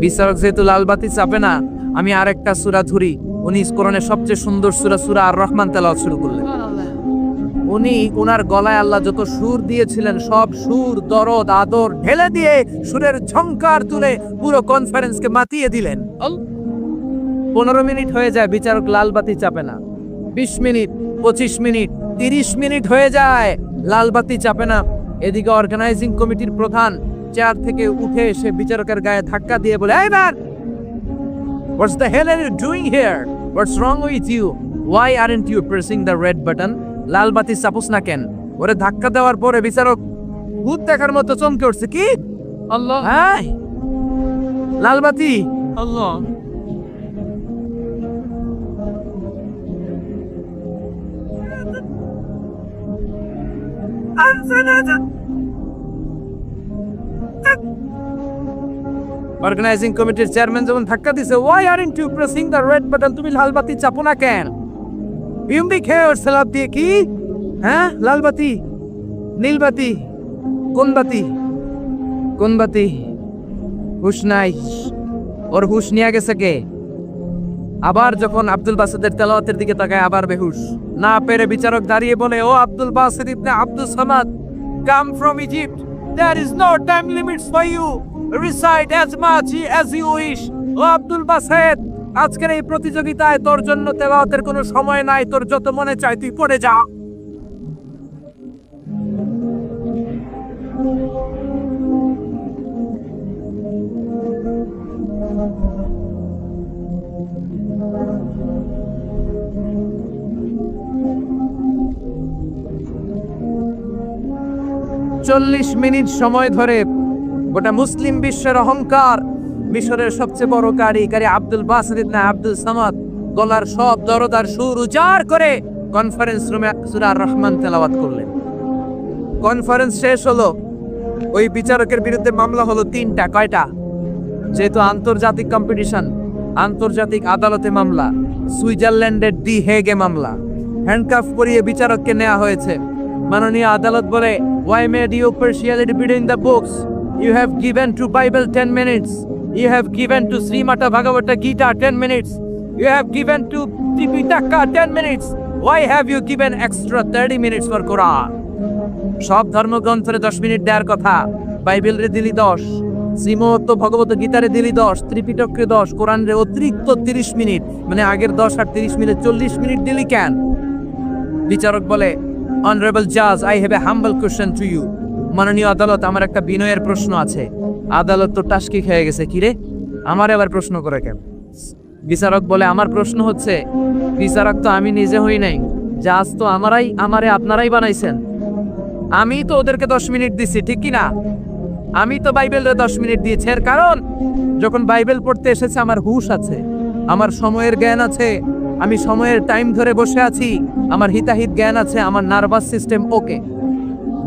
বিচারক যেহেতু লালবাতি চাপে না, আমি আরেকটা সূরা ধরি। উনি কোরআনের সবচেয়ে সুন্দর সূরা আর রহমান তেলাওয়াত শুরু করলেন। উনি ওনার গলায় আল্লাহ যত সুর দিয়েছিলেন সব সুর, দরদ, আদর ঢেলে দিয়ে সুরের ঝংকার তুলে পুরো কনফারেন্সকে মাতিয়ে দিলেন। 15 মিনিট হয়ে যায়, বিচারক লালবাতি চাপে না। 20 মিনিট, 25 মিনিট, 30 মিনিট হয়ে যায়, লালবাতি চাপে না। এদিকে অর্গানাইজিং কমিটির প্রধান চেয়ার থেকে উঠে এসে বিচারকের গায়ে ধাক্কা দিয়ে বলে, এই man, what's the hell are you doing here? What's wrong with you? Why aren't you pressing the red button? লালবাতি চাপুস না কেন? ওরে ধাক্কা দেওয়ার পরে বিচারক ভূত দেখার মতো চমকে উঠছে। কি আল্লাহ, হ্যাঁ লালবাতি, আল্লাহ। অর্গানাইজিং কমিটির চেয়ারম্যান যখন ধাক্কা দিছে, why aren't you pressing the red button? তুমি লালবাতি চাপো না কেন? ইউম্বি খেয়ে ওর সালাদ দিয়ে কি, হ্যাঁ লালবাতি, নীলবাতি, কোন বাতি? কোন বাতি? হুশ নাই, ওর হুশ নিয়ে গেছে কে? আবার যখন আব্দুল বাসিদের তেলাওয়াতের দিকে তাকায় আবার বেহুশ। না পেরে বিচারক দাঁড়িয়ে বলে, ও Abdul Basit ibn Abdus Samad, come from Egypt, there is no time limits for you, recite as much as you wish. ও আব্দুল বাসিদ, আজকের এই প্রতিযোগিতায় তোর জন্য তেলাওয়াতের কোনো সময় নাই, তোর যত মনে চায় তুই পড়ে যা। চল্লিশ মিনিট সময় ধরে গোটা মুসলিম বিশ্বের অহংকার, মিশরের সবচেয়ে বড় কারি আব্দুল বাসিত ইবনে আব্দুল সামাদ গলার সব দরদার সুর উজাড় করে কনফারেন্স রুমে সূরা আর রহমান তেলাওয়াত করলেন। কনফারেন্স শেষ হলো, ওই বিচারকের বিরুদ্ধে মামলা হলো 3টা। কয়টা? যেহেতু আন্তর্জাতিক কম্পিটিশন, আন্তর্জাতিক আদালতে মামলা, সুইজারল্যান্ডের ডি হেগে মামলা। হ্যান্ডকাফ করিয়ে বিচারককে নেওয়া হয়েছে। মাননীয় আদালত বলে, why made you partiality between the books? You have given to Bible 10 minutes. You have given to Srimata Bhagavata Gita 10 minutes. You have given to Tripitaka 10 minutes. Why have you given extra 30 minutes for Quran? সব ধর্মগ্রন্থরে 10 মিনিট দেওয়ার কথা, বাইবেলরে দিলি 10, শ্রীমত ভগবত গীতারে দিলি 10, ত্রিপিটককে 10, কোরআনরে অতিরিক্ত 30 মিনিট, মানে আগের 10 আর 30 মিনিট 40 মিনিট দিলি কেন? বিচারক বলে, অনারেবল জাজ, I have a humble question to you. মাননীয় আদালত, আমার একটা বিনয়ের প্রশ্ন আছে। আদালত তো টাসকি খেয়ে গেছে, কিরে আমার আবার প্রশ্ন করে কেন? বিচারক বলে, আমার প্রশ্ন হচ্ছে, বিচারক তো আমি নিজে হই নাই, জাজ তো আমারে আপনারাই বানাইছেন। আমি তো ওদেরকে 10 মিনিট দিছি, ঠিক কি না? আমি তো বাইবেলরে 10 মিনিট দিয়েছি। এর কারণ, যখন বাইবেল পড়তে এসেছে আমার হুশ আছে, আমার সময়ের জ্ঞান আছে, আমি সময়ের টাইম ধরে বসে আছি, আমার হিতাহিত জ্ঞান আছে, আমার নার্ভাস সিস্টেম ওকে।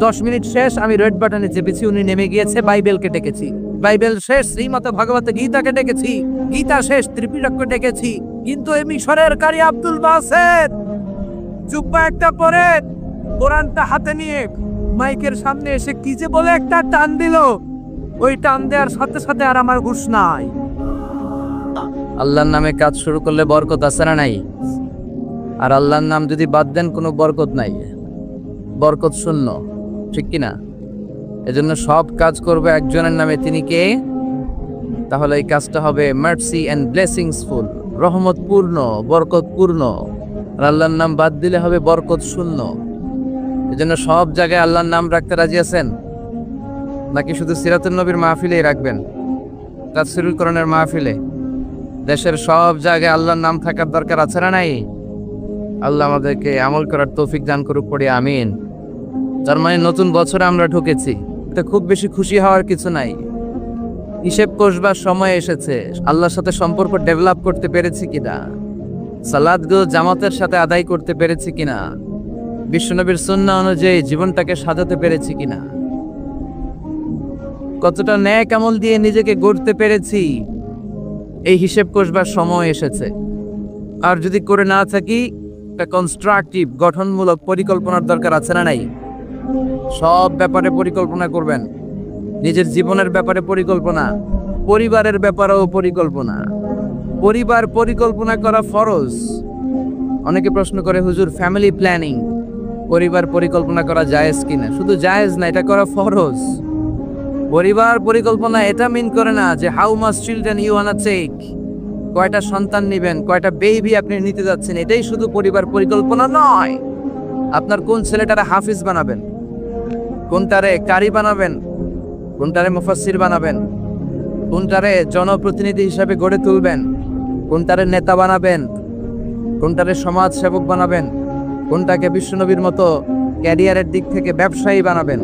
10 মিনিট শেষ, আমি রেড বাটনে চেপেছি, উনি নেমে গিয়েছে, বাইবেলকে ডেকেছি। বাইবেল শেষ, শ্রীমত ভগবত গীতাকে ডেকেছি। গীতা শেষ, ত্রিপিটককে ডেকেছি। কিন্তু এই মিশরের কারি আব্দুল বাসিত জুব্বা একটা পরে কোরআনটা হাতে নিয়ে মাইকের সামনে এসে কি যে বলে একটা টান দিল, ওই টান দেওয়ার সাথে সাথে আর আমার হুশ নাই। আল্লাহর নামে কাজ শুরু করলে বরকত আছে না নাই? আর আল্লাহর নাম যদি বাদ দেন কোনো বরকত নাই, বরকত শূন্য, ঠিক কিনা? এজন্য সব কাজ করবে একজনের নামে, তিনি কে? তাহলে এই কাজটা হবে মার্সি এন্ড ব্লেসিংস ফুল, রহমতপূর্ণ, বরকতপূর্ণ। আর আল্লাহর নাম বাদ দিলে হবে বরকত শূন্য। এজন্য সব জায়গায় আল্লাহর নাম রাখতে রাজি আছেন নাকি শুধু সিরাতুন নবীর মাহফিলেই রাখবেন? তাফসীরুল কোরআনের মাহফিলে দেশের সব জায়গায় আল্লাহর নাম থাকার দরকার আছে না নাই? আল্লাহ আমাদেরকে আমল করার তৌফিক দান করুক, পড়ি আমিন। তার মানে নতুন বছরে আমরা ঢুকেছি, এটা খুব বেশি খুশি হওয়ার কিছু নাই। হিসেব কষবার সময় এসেছে। আল্লাহর সাথে সম্পর্ক ডেভেলপ করতে পেরেছি কিনা, সালাতগুলো জামাতের সাথে আদায় করতে পেরেছি কিনা, বিশ্বনবীর সুন্নাহ অনুযায়ী জীবনটাকে সাজাতে পেরেছি কিনা, কতটা ন্যাক আমল দিয়ে নিজেকে গড়তে পেরেছি, এই হিসেব কষবার সময় এসেছে। আর যদি করে না থাকি, একটা কনস্ট্রাকটিভ গঠনমূলক পরিকল্পনার দরকার আছে না নাই? সব ব্যাপারে পরিকল্পনা করবেন, নিজের জীবনের ব্যাপারে পরিকল্পনা, পরিবারের ব্যাপারেও পরিকল্পনা। পরিবার পরিকল্পনা করা ফরজ। অনেকে প্রশ্ন করে, হুজুর ফ্যামিলি প্ল্যানিং পরিবার পরিকল্পনা করা জায়েজ কিনা? শুধু জায়েজ না, এটা করা ফরজ। পরিবার পরিকল্পনা এটা মিন করে না যে how much children you wanna take, কয়টা সন্তান নেবেন, কয়টা বেবি আপনি নিতে যাচ্ছেন, এটাই শুধু পরিবার পরিকল্পনা নয়। আপনার কোন ছেলেটারে হাফিজ বানাবেন, কোনটারে কারি বানাবেন, কোনটারে মুফাসসির বানাবেন, কোনটারে জনপ্রতিনিধি হিসাবে গড়ে তুলবেন, কোনটারে নেতা বানাবেন, কোনটারে সমাজ সেবক বানাবেন, কোনটাকে বিশ্বনবীর মতো ক্যারিয়ারের দিক থেকে ব্যবসায়ী বানাবেন,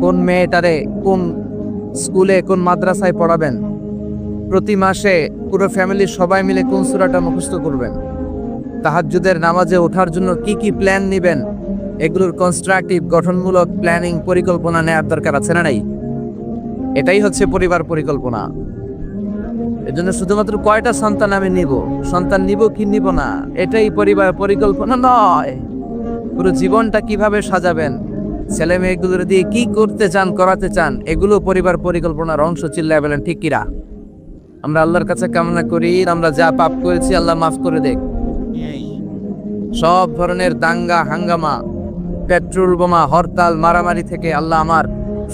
কোন মেয়েটারে কোন স্কুলে কোন মাদ্রাসায় পড়াবেন, প্রতি মাসে পুরো ফ্যামিলির সবাই মিলে কোন সূরাটা মুখস্থ করবেন, তাহাজ্জুদের নামাজে ওঠার জন্য কি কি প্ল্যান নেবেন, এগুলোর কনস্ট্রাকটিভ গঠনমূলক প্ল্যানিং পরিকল্পনা নেওয়ার দরকার আছে না নাই? এটাই হচ্ছে পরিবার পরিকল্পনা। এজন্য শুধুমাত্র কয়টা সন্তান আমি নিব, সন্তান নিব কি নিব না, এটাই পরিবার পরিকল্পনা নয়। পুরো জীবনটা কিভাবে সাজাবেন, ছেলে মেয়েগুলোর দিয়ে কি করতে চান, করাতে চান, এগুলো পরিবার পরিকল্পনার অংশ। চিল্লায় বলেন ঠিক কিরা? আমরা আল্লাহর কাছে কামনা করি আমরা যা পাপ করেছি আল্লাহ মাফ করে দেখ। সব ধরনের দাঙ্গা হাঙ্গামা, পেট্রোল বোমা, হরতাল, মারামারি থেকে আল্লাহ আমার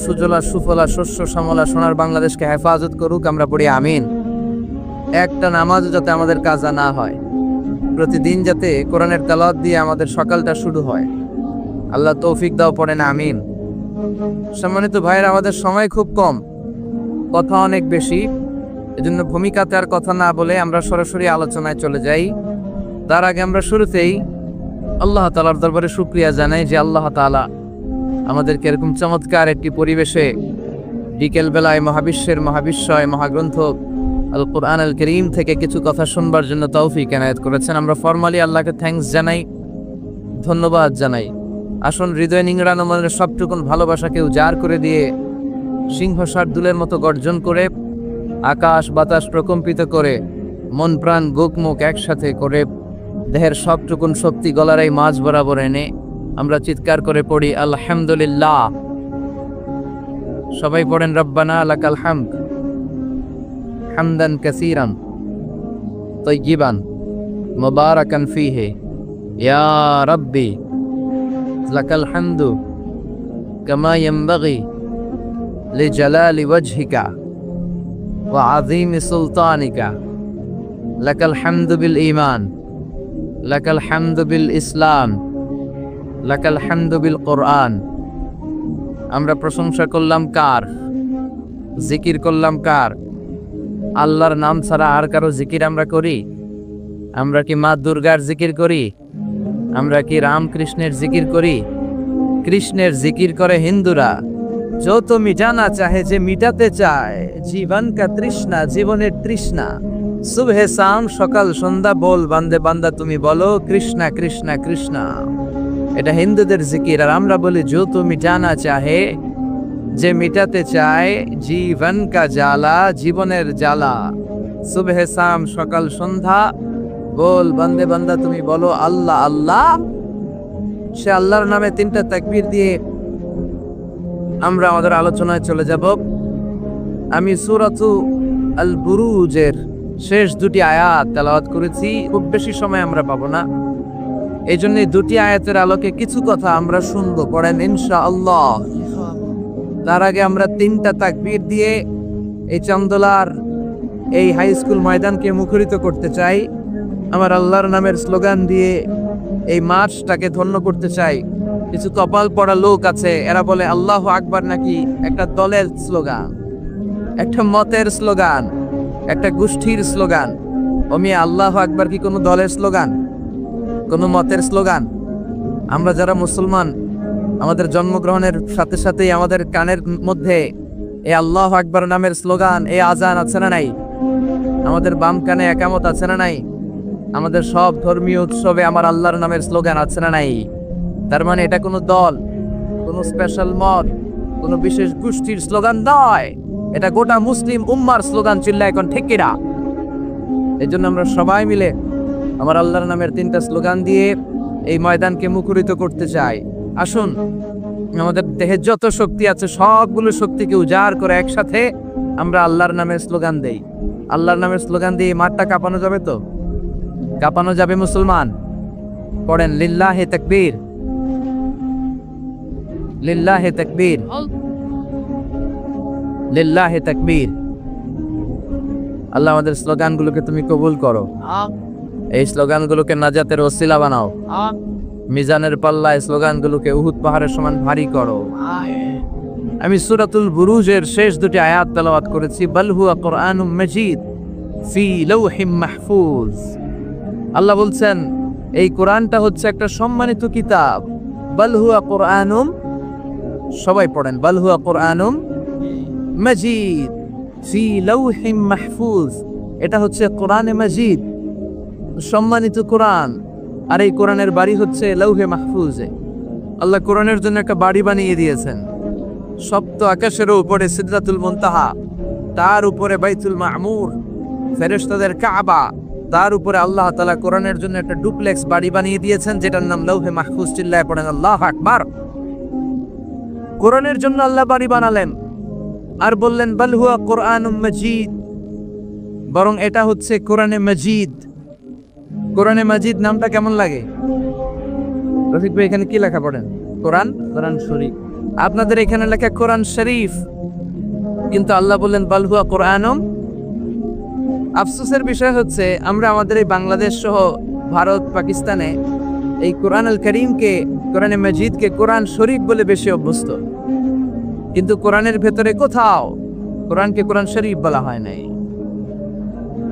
সুজলা সুফলা শস্য শ্যামলা সোনার বাংলাদেশকে হেফাজত করুক। আমরা পড়ি আমিন। একটা নামাজও যাতে আমাদের কাজা না হয়, প্রতিদিন যাতে কোরআনের তেলাওয়াত দিয়ে আমাদের সকালটা শুরু হয়, আল্লাহ তৌফিক দাও, পড়েন আমিন। সম্মানিত ভাইয়েরা, আমাদের সময় খুব কম, কথা অনেক বেশি, এজন্য ভূমিকাতে আর কথা না বলে আমরা সরাসরি আলোচনায় চলে যাই। তার আগে আমরা শুরুতেই আল্লাহ তাআলার দরবারে শুকরিয়া জানাই যে আল্লাহ তাআলা আমাদেরকে এরকম চমৎকার একটি পরিবেশে বিকেল বেলায় মহাবিশ্বের মহাবিশ্বয় মহাগ্রন্থ আল কুরআন আল কারীম থেকে কিছু কথা শুনবার জন্য তৌফিক এনায়েত করেছেন। আমরা ফরমালি আল্লাহকে থ্যাঙ্কস জানাই, ধন্যবাদ জানাই। আসুন হৃদয় নিংড়ানো মনের সবটুকুন ভালোবাসাকে উজাড় করে দিয়ে সিংহ শার্দুলের মতো গর্জন করে, আকাশ বাতাস প্রকম্পিত করে, মন প্রাণ বুক মুখ একসাথে করে, দেহের সবটুকুন শক্তি গলার এই মাঝ বরাবর এনে আমরা চিৎকার করে পড়ি আলহামদুলিল্লাহ। সবাই পড়েন রব্বানা লাকাল হামদ হামদান কাসীরান তাইয়িবান মুবারাকান ফীহি ইয়া রাব্বি লাকাল হামদু কামা ইয়ানবাগি লিজালালি ওয়াজহিকা ওয়া আযীমি সুলতানিকা লাকাল হামদু বিল ঈমান লাকাল হামদু বিল ইসলাম লাকাল হামদু বিল কোরআন। আমরা প্রশংসা করলাম কার? জিকির করলাম কার? আল্লাহর নাম ছাড়া আর কারো জিকির আমরা করি? আমরা কি মা দুর্গার জিকির করি? আমরা কি রামকৃষ্ণের জিকির করি? কৃষ্ণের জিকির করে হিন্দুরা। যত মিটানা চাহে, যে মিটাতে চায় জীবন কা তৃষ্ণা, জীবনের তৃষ্ণা। সুবহে শাম সকাল সন্ধ্যা বল বান্দে বান্দা তুমি বলো কৃষ্ণা কৃষ্ণা কৃষ্ণা। এটা হিন্দুদের জিকির। আর আমরা বলি যত মিটানা চাহে, যে মিটাতে চায় জীবন কা জ্বালা, জীবনের জ্বালা। সুবহে শাম সকাল সন্ধ্যা বল বান্দে বান্দা তুমি বলো আল্লাহ আল্লাহ। সে আল্লাহর নামে তিনটা তাকবীর দিয়ে আমরা আমাদের আলোচনায় চলে যাব। আমি সূরাতু আল বুরুজের শেষ দুটি আয়াত তেলাওয়াত করেছি, খুব বেশি সময় আমরা পাবো না, এই জন্য দুটি আয়াতের আলোকে কিছু কথা আমরা শুনবো। পড়েন ইনশাআল্লাহ। তার আগে আমরা তিনটা তাকবীর দিয়ে এই চান্দোলার এই হাই স্কুল ময়দানকে মুখরিত করতে চাই। আমার আল্লাহর নামের স্লোগান দিয়ে এই মার্চটাকে ধন্য করতে চাই। কিছু কপাল পড়া লোক আছে, এরা বলে আল্লাহু আকবার নাকি একটা দলের স্লোগান, একটা মতের স্লোগান, একটা গোষ্ঠীর স্লোগান। ওমি আল্লাহু আকবার কি কোনো দলের স্লোগান, কোনো মতের স্লোগান? আমরা যারা মুসলমান, আমাদের জন্মগ্রহণের সাথে সাথেই আমাদের কানের মধ্যে এই আল্লাহু আকবার নামের স্লোগান, এই আজান আছে না নাই? আমাদের বাম কানে একামত আছে না নাই? আমাদের সব ধর্মীয় উৎসবে আমার আল্লাহর নামের স্লোগান আছে না নাই? তার মানে এটা কোনো দল, কোনো স্পেশাল মত, কোনো বিশেষ গোষ্ঠীর স্লোগান নয়, এটা গোটা মুসলিম উম্মার স্লোগান। চিল্লা এখন ঠিক কিনা? এই জন্য আমরা সবাই মিলে আমার আল্লাহর নামের 3টা স্লোগান দিয়ে এই ময়দানকে মুখরিত করতে চাই। আসুন, আমাদের দেহে যত শক্তি আছে সবগুলো শক্তিকে উজাড় করে একসাথে আমরা আল্লাহর নামের স্লোগান দেই। আল্লাহর নামের স্লোগান দিয়ে মাঠটা কাঁপানো যাবে তো? কাঁপানো যাবে মুসলমান? পড়েন লিল্লাহে তাকবীর, লিল্লাহে তাকবীর, লিল্লাহে তাকবীর। আল্লাহ আমাদের স্লোগানগুলোকে তুমি কবুল করো, এই স্লোগানগুলোকে নাজাতের ওসিলা বানাও, মিজানের পাল্লায় স্লোগানগুলোকে উহুদ পাহাড়ের সমান ভারী করো। আমি সূরাতুল বুরুজের শেষ 2টি আয়াত তেলাওয়াত করেছি। বাল হুয়া কুরআনুম মাজিদ ফি লাওহিম মাহফুজ। আল্লাহ বলছেন এই কোরআনটা হচ্ছে একটা সম্মানিত কিতাব। বাল হুয়া কুরআনুম, সবাই পড়েন, বাল হুয়া কুরআনুম মাজিদ ফি লাওহিম মাহফুজ। এটা হচ্ছে কোরআনে মাজিদ, সম্মানিত কোরআন। আর এই কোরআনের বাড়ি হচ্ছে লৌহে মাহফুজে। আল্লাহ কোরআনের জন্য একটা বাড়ি বানিয়ে দিয়েছেন। সপ্ত আকাশের উপরে সিদরাতুল মুনতাহা, তার উপরে বাইতুল মামুর, ফেরেশতাদের কাবা, তার উপরে আল্লাহ তাআলা কোরআনের জন্য একটা ডুপ্লেক্স বাড়ি বানিয়ে দিয়েছেন যেটার নাম লৌহে মাহফুজ। চিল্লায় পড়েন আল্লাহু আকবার। কোরআনের জন্য আল্লাহ বাড়ি বানালেন আর বললেন বাল হুয়া কুরআনুম মাজিদ, বরং এটা হচ্ছে কোরআনে মাজিদ। কোরআনে মাজিদ নামটা কেমন লাগে? রফিক ভাই এখানে কি লেখা পড়েন? কোরআন, কোরআন শরীফ। আপনাদের এখানে লেখা কোরআন শরীফ, কিন্তু আল্লাহ বললেন বাল হুয়া কুরআনুম। আফসোসের বিষয় হচ্ছে আমরা আমাদের এই বাংলাদেশ সহ ভারত, পাকিস্তানে এই কোরআন আল করিমকে, কোরআনে মাজিদকে কোরআন শরীফ বলে বেশি অভ্যস্ত, কিন্তু কোরআনের ভেতরে কোথাও কোরআনকে কোরআন শরীফ বলা হয় নাই।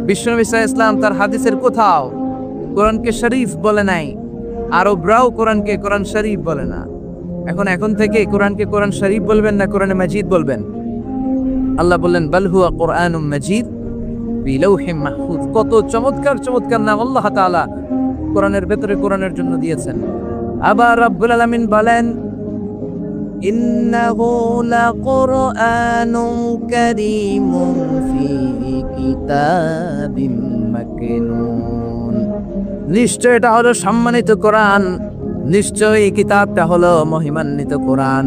বিশ্বনবী সাল্লাল্লাহু আলাইহি ওয়াসাল্লাম তার হাদিসের কোথাও কোরআনকে শরীফ বলে নাই। আরবরাও কোরআনকে কোরআন শরীফ বলে না। এখন থেকে কোরআনকে কোরআন শরীফ বলবেন না কোরআনে মাজিদ বলবেন? আল্লাহ বললেন বাল হুয়া কুরআনুম মাজিদ ফি লাওহিম মাহফুজ। কত চমৎকার চমৎকার নাম আল্লাহ তাআলা কোরআনের ভেতরে কোরআনের জন্য দিয়েছেন। আবার রব্বুল আলামিন বলেন ইন্নাহু লাকুরআনুন কারীমুন ফি কিতাবিম মাকনুন। নিশ্চয় এটা হলো সম্মানিত কোরআন, নিশ্চয় এই কিতাবটা হলো মহিমান্বিত কোরআন।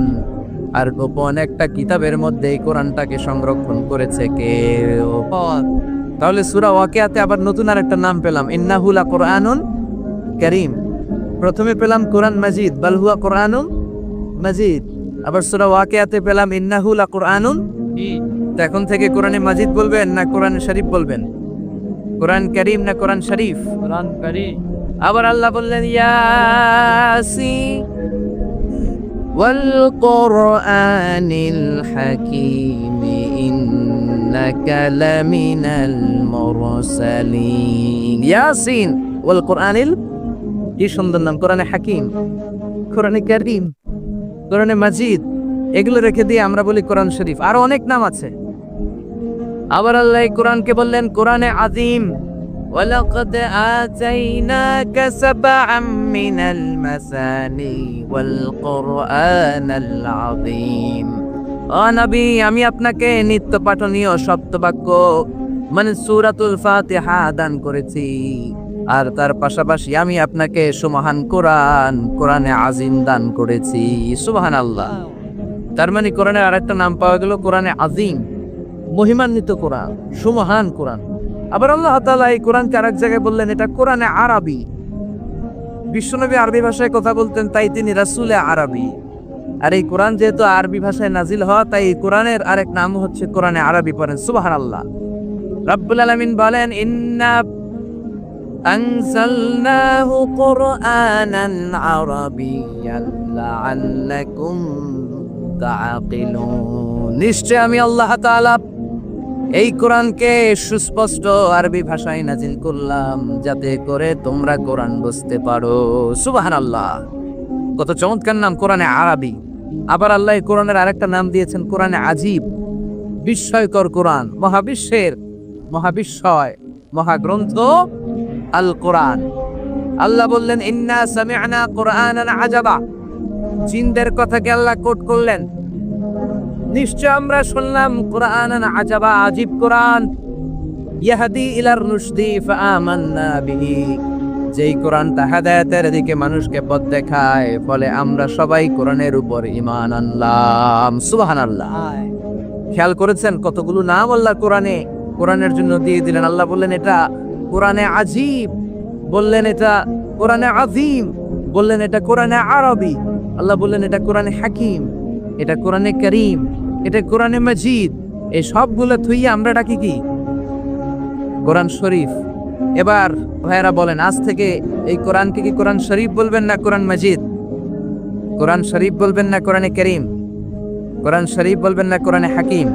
আর গোপন একটা কিতাবের মধ্যে এই কোরআনটাকে সংরক্ষণ করেছে কে? তাহলে সূরা ওয়াকিয়াতে আবার নতুন আর একটা নাম পেলাম, ইন্নাহু লাকুরআনুন কারীম। প্রথমে পেলাম কোরআন মাজিদ, বাল হুয়া কুরআনুন মাজিদ। আবার সূরা ওয়াকিয়াতে পেলাম ইন্নাহু লাকুরআনুন। তো এখন থেকে কোরআনে মাজিদ বলবেন না কোরআন শরীফ বলবেন? কোরআন কারীম না কোরআন শরীফ? কোরআন কারীম। আবার আল্লাহ বললেন ইয়াসিন ওয়াল কুরআনিল হাকীম ইন্নাকা লামিনাল মুরসালিন। ইয়াসিন ওয়াল কুরআনিল, কি সুন্দর নাম! কোরআনে হাকীম, কোরআনে কারীম, কোরআনে মাজিদ, এগুলো রেখে দিয়ে আমরা বলি কোরআন শরীফ। আরো অনেক নাম আছে। আবার আল্লাহ কোরআনকে বললেন কোরআনে আযীম, ওয়ালাকাদ আতাইনাকা সাবআম মিনাল মাসানি ওয়াল কুরআনাল আযীম। ও নবী, আমি আপনাকে নিত্য পাঠনীয় সপ্তবাক্য মানে সূরাতুল ফাতিহা দান করেছি, আর তার পাশাপাশি আমি আপনাকে সুমহান কোরআন, কোরআনে আযীম দান করেছি। সুবহানাল্লাহ। তার মানে কোরআনের আরেকটা নাম পাওয়া গেল কোরআনে আযীম, মহিমান্বিত কোরআন, সুমহান কোরআন। আবার আল্লাহ তাআলা এই কোরআনকে আরেক জায়গায় বললেন এটা কোরআনে আরবি। বিশ্বনবী আরবি ভাষায় কথা বলতেন, তাই তিনি রাসূলে আরবি। আর এই কোরআন যেহেতু আরবি ভাষায় নাজিল হওয়া, তাই এই কোরআনের আরেক নাম হচ্ছে কোরআনে আরবি। পড়েন সুবহানাল্লাহ। রাব্বুল আলামিন বলেন ইন্না আনজালনাহু কুরআনান আরাবিয়্যান লাআল্লাকুম তাআকিলুন। নিশ্চয় আমি আল্লাহ তাআলা এই কোরআনকে সুস্পষ্ট আরবি ভাষায় নাজিল করলাম যাতে করে তোমরা কোরআন বুঝতে পারো। সুবহানাল্লাহ। কত চমৎকার নাম কোরআনে আরবি। আবার আল্লাহ কোরআনের আরেকটা নাম দিয়েছেন কোরআনে আজীব। বিস্ময়কর কোরআন, মহাবিশ্বের মহাবিস্ময় মহাগ্রন্থ আল কোরআন। আল্লাহ বললেন ইন্না সামি'না কুরআনান আজাবা। জিনদের কথাকে আল্লাহ কোট করলেন, নিশ্চয় আমরা শুনলাম কুরআনান আজাবা, আজীব কোরআন, ইয়াহদি ইলার রুশদি ফাআমান্না বিহি, যেই কোরআনটা হেদায়েতের দিকে মানুষকে পথ দেখায়, ফলে আমরা সবাই কোরআনের উপর ঈমান আনলাম। সুবহানাল্লাহ। খেয়াল করেছেন কতগুলো নাম আল্লাহ কোরআনের জন্য দিয়ে দিলেন। আল্লাহ বললেন এটা কোরআনে আজীব, বললেন এটা কোরআনে আযীম, বললেন এটা কোরআনে আরবি, আল্লাহ বললেন এটা কোরআনে হাকিম, এটা কোরআনে করিম, এটা কোরআনে মজিদ। এই সবগুলো থুইয়া আমরা ডাকি কি? কোরআন শরীফ। এবার ভাইয়েরা বলেন, আজ থেকে এই কোরআনকে কি কোরআন শরীফ বলবেন না কোরআন মজিদ? কোরআন শরীফ বলবেন না কোরআনে করিম? কোরআন শরীফ বলবেন না কোরআনে হাকিম?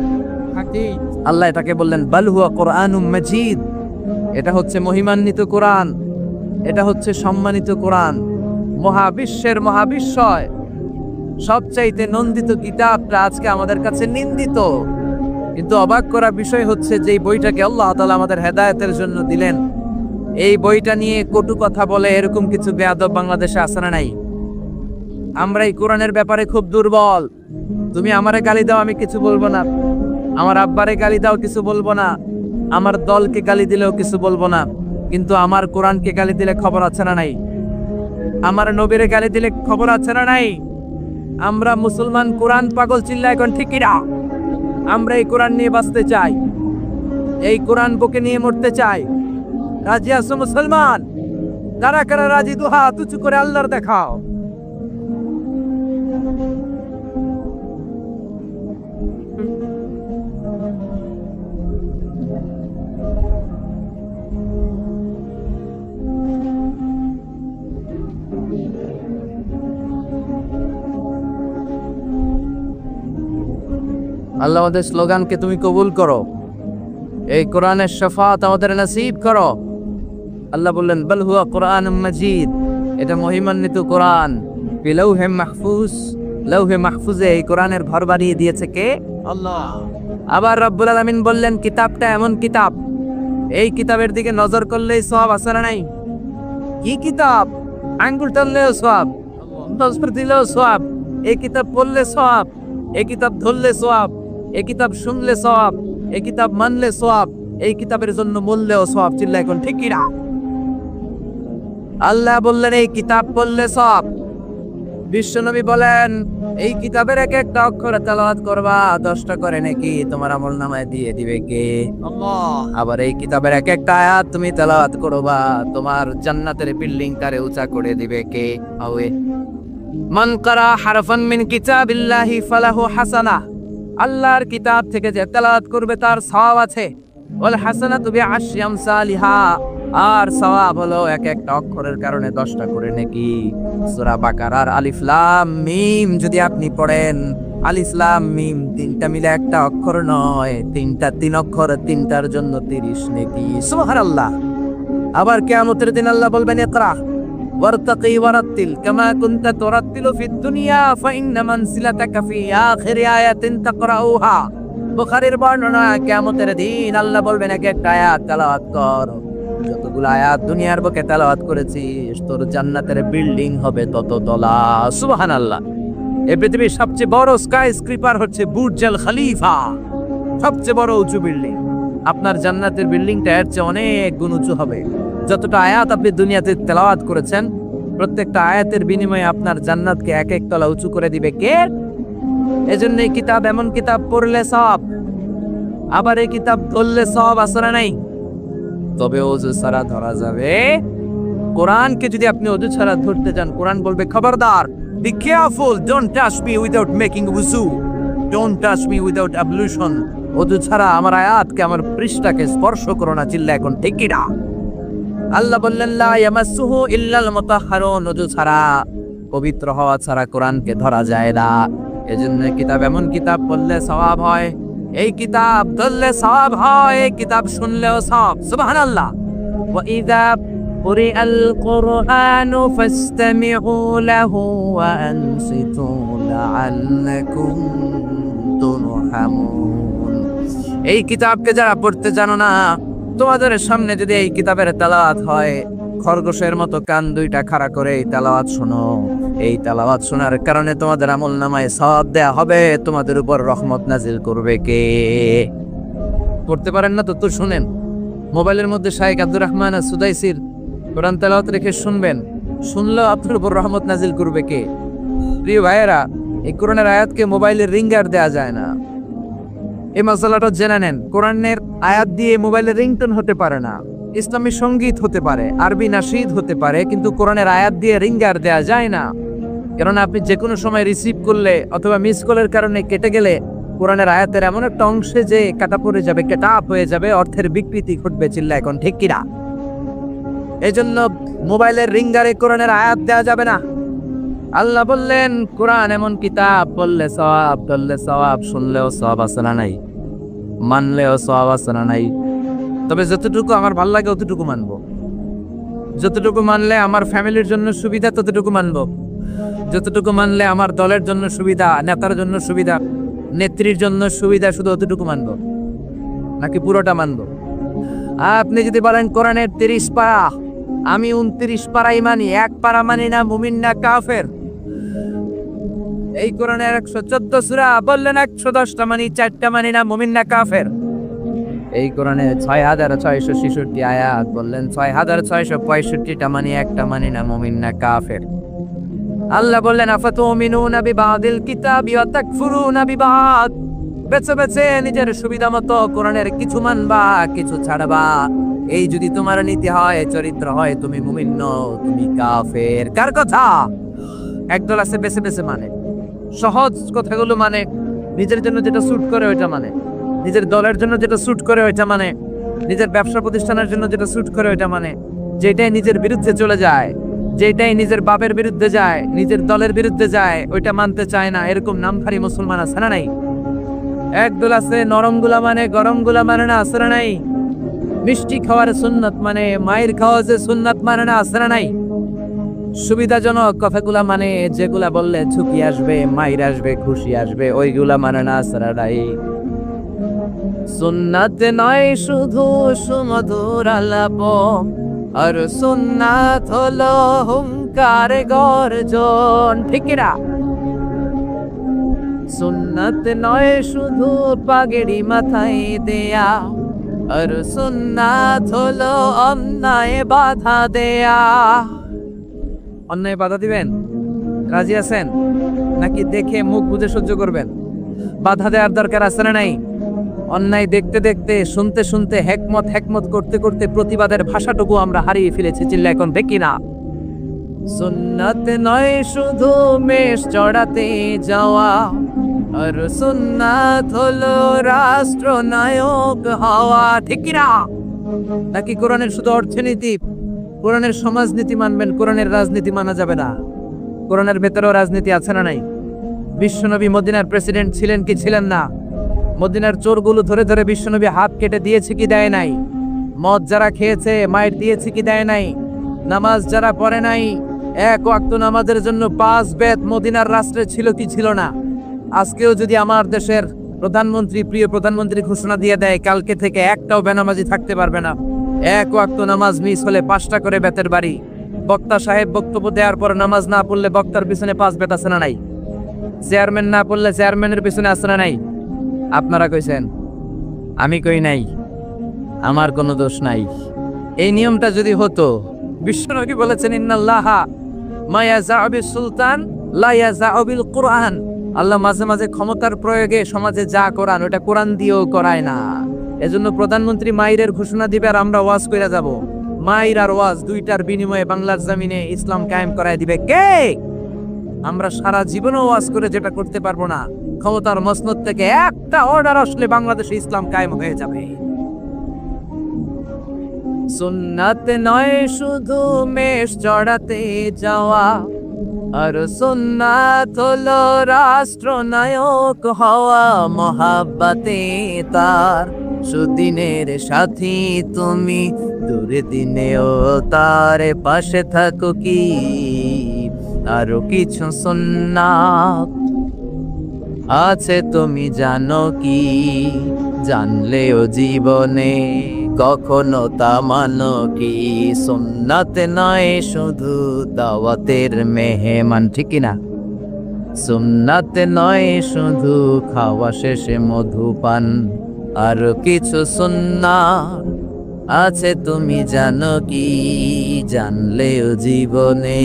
আল্লাহ এটাকে বললেন বাল হুয়া কোরআনুম মজিদ, এটা হচ্ছে মহিমান্বিত কোরআন, এটা হচ্ছে সম্মানিত কোরআন, মহাবিশ্বের মহাবিস্ময়, সবচাইতে নন্দিত কিতাবটা আজকে আমাদের কাছে নিন্দিত। কিন্তু অবাক করা বিষয় হচ্ছে যে এই বইটাকে আল্লাহ তাআলা আমাদের হেদায়েতের জন্য দিলেন, এই বইটা নিয়ে কটু কথা বলে এরকম কিছু বেয়াদব বাংলাদেশে আছে না নাই? আমরা এই কোরআনের ব্যাপারে খুব দুর্বল। তুমি আমারে গালি দাও, আমি কিছু বলবো না। আমার আব্বারে গালি দাও, কিছু বলবো না। আমার দলকে গালি দিলেও কিছু বলবো না। কিন্তু আমার কোরআনকে গালি দিলে খবর আছে না নাই? আমার নবীরে গালি দিলে খবর আছে না নাই? আমরা মুসলমান কোরআন পাগল, চিল্লা এখন ঠিক কিনা? আমরা এই কোরআন নিয়ে বাঁচতে চাই, এই কোরআন বুকে নিয়ে মরতে চাই। রাজি আছো মুসলমান? কারা কারা রাজি? দুহা তুচু করে আল্লাহর দেখাও। আল্লাহ আমাদের স্লোগানকে তুমি কবুল করো, এই কোরআনের শাফাত আমাদের নসিব করো। আল্লাহ বললেন বাল হুয়া কোরআনুম মাজিদ, এটা মহিমান্বিত কোরআন, বিলৌহে মাহফুজ, লৌহে মাহফুজে এই কোরআনের ঘর বানিয়ে দিয়েছে কে? আল্লাহ। আবার রব্বুল আলামিন বললেন কিতাবটা এমন কিতাব, এই কিতাবের দিকে নজর করলেই সওয়াব আছে না নাই? কি কিতাব? আঙ্গুল টানলেও সওয়াব, তসবিহ দিলেও সওয়াব, এই কিতাব পড়লে সওয়াব, এই কিতাব ধরলে সওয়াব, এই কিতাব শুনলে সওয়াব, এই কিতাব মানলে সওয়াব, এই কিতাবের জন্য মূল্যেও সওয়াব। চিল্লা এখন ঠিক কিনা? আল্লাহ বললেন এই কিতাব পড়লে সওয়াব। বিশ্বনবী বলেন এই কিতাবের এক একটা অক্ষর তেলাওয়াত করবা, 10টা করে নাকি তোমার আমলনামায় দিয়ে দিবে কে? আল্লাহ। আবার এই কিতাবের এক একটা আয়াত তুমি তেলাওয়াত করবা, তোমার জান্নাতের বিল্ডিং তারে উঁচা করে দিবে কে? আওয়ে মান কারা হারফান মিন কিতাবিল্লাহি ফালাহু হাসানাহ, আল্লাহর কিতাব থেকে যে তেলাওয়াত করবে তার সওয়াব আছে। ওয়াল হাসানাতু বিআশরি আমসালিহা, আর সওয়াব হলো এক একটা অক্ষরের কারণে 10টা করে নেকি। সূরা বাকারার আলিফ লাম মিম যদি আপনি পড়েন, আলিফ লাম মিম তিনটা মিলে একটা অক্ষর নয়, তিনটা 3 অক্ষর, তিনটার জন্য 30 নেকি। সুবহানাল্লাহ। আবার কিয়ামতের দিন আল্লাহ বলবেন ইকরা ওয়ারতাকি ওয়ারাত্তিল কামা কুনতা তুরাত্তিলু ফিদ দুনিয়া ফাইন্না মানসিলাতাকা ফি আখিরি আয়াতিন তাকরাউহা। বুখারীর বর্ণনা, কিয়ামতের দিন আল্লাহ বলবেন এক একটা আয়াত তেলাওয়াত কর, যতগুলো আয়াত দুনিয়ার বুকে তেলাওয়াত করেছিস তোর জান্নাতের বিল্ডিং হবে তত তলা। সুবহানাল্লাহ। এই পৃথিবীর সবচেয়ে বড় স্কাই স্ক্রিপার হচ্ছে বুর্জ আল খলিফা, সবচেয়ে বড় উঁচু বিল্ডিং। আপনার জান্নাতের বিল্ডিংটা এর চেয়ে অনেক গুণ উঁচু হবে। যতটা আয়াত আপনি দুনিয়াতে তেলাওয়াত করেছেন, প্রত্যেকটা আয়াতের বিনিময়ে আপনার জান্নাতকে এক এক তলা উঁচু করে দিবে কে? এজন্য এই কিতাব এমন কিতাব পড়লে সওয়াব, আবার এই কিতাব ধরলে সওয়াব আছে না নাই? তবে ওযু ছাড়া ধরা যাবে। কোরআনকে যদি আপনি ওযু ছাড়া ধরতে যান, কোরআন বলবে খবরদার, be careful, don't touch me without making ওযু, ডোন্ট টাচ মি উইদাউট অ্যাবলুশন। ওযু ছাড়া আমার আয়াতকে, আমার পৃষ্ঠাকে স্পর্শ করো না। চিল্লা এখন ঠিক কি না? আল্লাহ বললেন লা ইয়ামাসসুহু ইল্লাল মুতাহহারুন, ওযু ছাড়া, পবিত্র হওয়া ছাড়া কোরআনকে ধরা যায় না। এজন্য কিতাব এমন কিতাব পড়লে সওয়াব হয়, এই কিতাব ধরলে সওয়াব হয়, এই কিতাব শুনলেও সওয়াব। সুবহানাল্লাহ। ওয়া ইযা কুরিআল কুরআনু ফাসতামিউ লাহু ওয়া আনসিতু লাআল্লাকুম তুরহামুন। এই কিতাবকে যারা পড়তে জানো না, তোমাদের সামনে যদি এই কিতাবের তেলাওয়াত হয়, খরগোশের মতো কান দুইটা খাড়া করে এই তেলাওয়াত শোনো। এই তেলাওয়াত শোনার কারণে তোমাদের আমলনামায় সওয়াব দেয়া হবে। তোমাদের উপর রহমত নাজিল করবে কে? পড়তে পারেন না তো শুনেন। মোবাইলের মধ্যে শাইখ আব্দুর রহমান সুদাইসির কোরআন তেলাওয়াত রেখে শুনবেন। শুনলেও আপনার উপর রহমত নাজিল করবে কে? প্রিয় ভাইয়েরা, এই কোরআনের আয়াতকে মোবাইলের রিঙ্গার দেয়া যায় না। এই মশলাটা জেনে নেন। কোরআনের আয়াত দিয়ে মোবাইলের রিংটোন হতে পারে না। ইসলামী সঙ্গীত হতে পারে, আরবি নাশিদ হতে পারে, কিন্তু কোরআনের আয়াত দিয়ে রিঙ্গার দেয়া যায় না। কারণ আপনি যে কোনো সময় রিসিভ করলে অথবা মিস কলের কারণে কেটে গেলে কোরআনের আয়াতের এমন একটা অংশে যে কাটা পড়ে যাবে, কেটা আপ হয়ে যাবে, অর্থের বিকৃতি ঘটবে। চিল্লা এখন ঠিক কিনা? এই জন্য মোবাইলের রিঙ্গারে কোরআনের আয়াত দেওয়া যাবে না। আল্লাহ বললেন কোরআন এমন কিতাব, বললে সওয়াব, বললে সওয়াব, শুনলেও সওয়াব আছে না নাই, মানলেও সওয়াব আছে না নাই। তবে যতটুকু আমার ভাল লাগে অতটুকু মানবো। যতটুকু মানলে আমার ফ্যামিলির জন্য সুবিধা ততটুকু মানবো। যতটুকু মানলে আমার দলের জন্য সুবিধা, নেতার জন্য সুবিধা, নেত্রীর জন্য সুবিধা, শুধু অতটুকু মানবো, নাকি পুরোটা মানবো? আপনি যদি বলেন কোরআনের 30 পারা, আমি 29 পারাই মানি, 1 পারা মানি না, মুমিন না কাফের। এই কোরআনের 114 সূরা, বললেন 110টা মানি, 4টা মানি না, মুমিন না কাফের। এই কোরআনে 6666 আয়াত, বললেন 6665টা মানি, 1টা মানি না, মুমিন না কাফের। আল্লাহ বললেন আফাতুমিনুনা বিবাদিল কিতাবি ওয়া তাকফুরুনা বিবাদ। বেছে বেছে নিজের সুবিধা মতো কোরআনের কিছু মানবা, কিছু ছাড়বা। এই যদি তোমার নীতি হয়, চরিত্র হয়, তুমি মুমিন নও, তুমি কাফের। কার কথা? একদল আছে বেছে বেছে মানে, সহজ কথাগুলো মানে, নিজের জন্য যেটা স্যুট করে ওইটা মানে, নিজের দলের জন্য যেটা স্যুট করে ওইটা মানে, নিজের ব্যবসা প্রতিষ্ঠানের জন্য যেটা স্যুট করে ওইটা মানে। যেটাই নিজের বিরুদ্ধে চলে যায়, যেটাই নিজের বাপের বিরুদ্ধে যায়, নিজের দলের বিরুদ্ধে যায়, ওইটা মানতে চায় না। এরকম নামধারী মুসলমান আছে না নাই? একদল আছে নরম গুলা মানে, গরম গুলা মানে না, আছে না নাই? মিষ্টি খাওয়ার সুন্নাত মানে, মায়ের খাওয়া যে সুন্নাত মানে না, আছে না নাই? সুবিধাজনক কথাগুলা মানে, যেগুলা বললে ঝুঁকি আসবে, মাইর আসবে, খুশি আসবে, ওইগুলা মানে না, আছে না নাই? সুন্নাত নয় শুধু সুমধুর আলাপ, আর সুন্নাত হলো হুঙ্কার গর্জন। ঠিক না? সুন্নাত নয় শুধু পাগড়ি মাথায় দেয়া, আর সুন্নাত হলো অন্যায় বাধা দেয়া। অন্যায় বাধা দিবেন? রাজি আছেন নাকি দেখে মুখ বুজে সহ্য করবেন? বাধা দেওয়ার দরকার আছে না নাই? অন্যায় দেখতে দেখতে, শুনতে শুনতে, হেকমত করতে করতে প্রতিবাদের ভাষাটুকু আমরা হারিয়ে ফেলেছি। চিল্লা এখন দেখি না? সুন্নাত নয় শুধু মেষ চড়াতে যাওয়া, আর সুন্নাত হলো রাষ্ট্রনায়ক হওয়া। ঠিক না? নাকি কোরআনের শুধু অর্থনীতি, কোরআনের সমাজনীতি মানবেন, কোরআনের রাজনীতি মানা যাবে না? কোরআনের ভেতরেও রাজনীতি আছে না নাই? বিশ্বনবী মদিনার প্রেসিডেন্ট ছিলেন কি ছিলেন না? মদিনার চোরগুলো ধরে ধরে বিশ্বনবী হাত কেটে দিয়েছে কি দেয় নাই? মদ যারা খেয়েছে মায়ের দিয়েছে কি দেয় নাই? নামাজ যারা পড়ে নাই, 1 ওয়াক্ত নামাজের জন্য 5 বেত মদিনার রাষ্ট্রে ছিল কি ছিল না? আজকেও যদি আমার দেশের প্রধানমন্ত্রী, প্রিয় প্রধানমন্ত্রী ঘোষণা দিয়ে দেয় কালকে থেকে একটাও বেনামাজি থাকতে পারবে না, 1 ওয়াক্ত নামাজ মিস হলে 5টা করে বেতের বাড়ি। বক্তা সাহেব বক্তব্য দেওয়ার পর নামাজ না পড়লে বক্তার পিছনে 5 বেত আছে না নাই? চেয়ারম্যান না পড়লে চেয়ারম্যানের পিছনে আছে না নাই? আপনারা কইছেন, আমি কই নাই, আমার কোনো দোষ নাই। এই নিয়মটা যদি হতো, বিশ্বনবী বলেছেন ইন্নাল্লাহা মা ইয়াযাউ বিস সুলতান লা ইয়াযাউ বিল কুরআন। আল্লাহ মাঝে মাঝে ক্ষমতার প্রয়োগে সমাজে যা করান ওটা কোরআন দিয়েও করায় না। এজন্য প্রধানমন্ত্রী মাইরের ঘোষণা দিবে আর আমরা ওয়াজ কইরা যাব। মাইর আর ওয়াজ দুইটার বিনিময়ে বাংলার জমিনে ইসলাম কায়েম করায় দিবে কে? আমরা সারা জীবনও ওয়াজ করে যেটা করতে পারবো না, ক্ষমতার মসনদ থেকে একটা অর্ডার আসলে বাংলাদেশে ইসলাম কায়েম হয়ে যাবে। সুন্নাত নয় শুধু মেষ চড়াতে যাওয়া, আর সুন্নাত হলো রাষ্ট্রনায়ক হওয়া। মহাব্বতে তার সুদিনের সাথী তুমি, দুর্দিনেও তার পাশে থাকো কি? আরো কিছু সুন্নাত আছে তুমি জানো কি? জানলেও জীবনে কখনো তা মানো কি, সুন্নাত নয় শুধু দাওয়াতের মেহমান, ঠিক কিনা? সুন্নাত নয় শুধু খাওয়া শেষে মধুপান, আর কিছু সুন্নাত আছে তুমি জানো কি, জানলেও জীবনে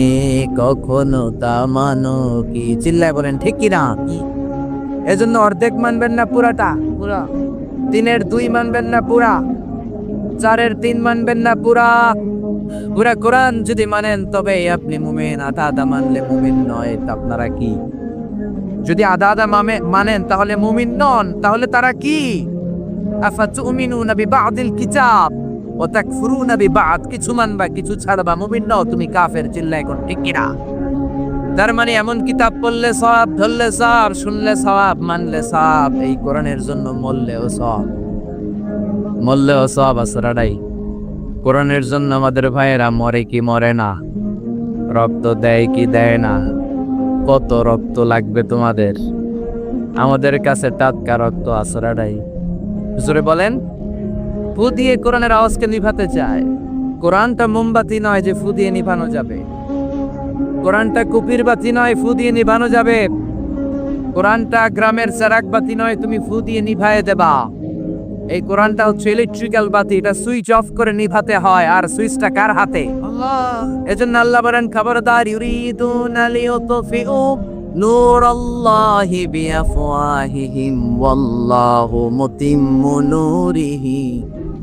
কখনো তা মানো কি। চিল্লায় বলেন ঠিক কিনা? এজন্য অর্ধেক মানবেন না পুরাটা, পুরা 3/2 মানবেন না পুরা, 4/3 মানবেন না পুরা, পুরা কোরআন যদি মানেন তবে আপনি মুমিন, আধা আধা মানলে মুমিন নয়। তা আপনারা কি? যদি আধা আধা মানেন তাহলে মুমিন নন, তাহলে তারা কি? আফাতুমিনুনা বিবাদিল কিতাব ওয়া তাকফুরুনা বিবাদ, কিছু মানবা কিছু ছাড়বা, মুমিন নও তুমি কাফের। চিল্লায় কোন ঠিক কিনা? তার মানে এমন কিতাব পড়লে সওয়াব, ধরলে সওয়াব, শুনলে সওয়াব, মানলে সওয়াব, এই কোরআনের জন্য মরলেও সওয়াব, মরলেও সওয়াব আসরাডাই। কোরআনের জন্য আমাদের ভাইয়েরা মরে কি মরে না, রক্ত দেয় কি দেয় না, কত রক্ত লাগবে তোমাদের? আমাদের কাছে টাটকা রক্ত আসরাডাই। জোরে বলেন। ফু দিয়ে কোরআনের আওয়াজকে নিভাতে চায়। কোরআনটা মোমবাতি নয় যে ফু দিয়ে নিভানো যাবে, কোরআনটা কুপির বাতি নয় ফু দিয়ে নিভানো যাবে, কোরআনটা গ্রামের চারাক বাতি নয় তুমি ফু দিয়ে নিভায়ে দেবা। এই কোরআনটা হচ্ছে ইলেকট্রিক্যাল বাতি, এটা সুইচ অফ করে নিভাতে হয়, আর সুইচটা কার হাতে? আল্লাহ। এজন্য আল্লাহ বলেন খবরদার, ইউরিদুনা লিয়ুতফিউ নূরাল্লাহি বিআফওয়াহিহিম ওয়াল্লাহু মুতিম্মু নূরিহি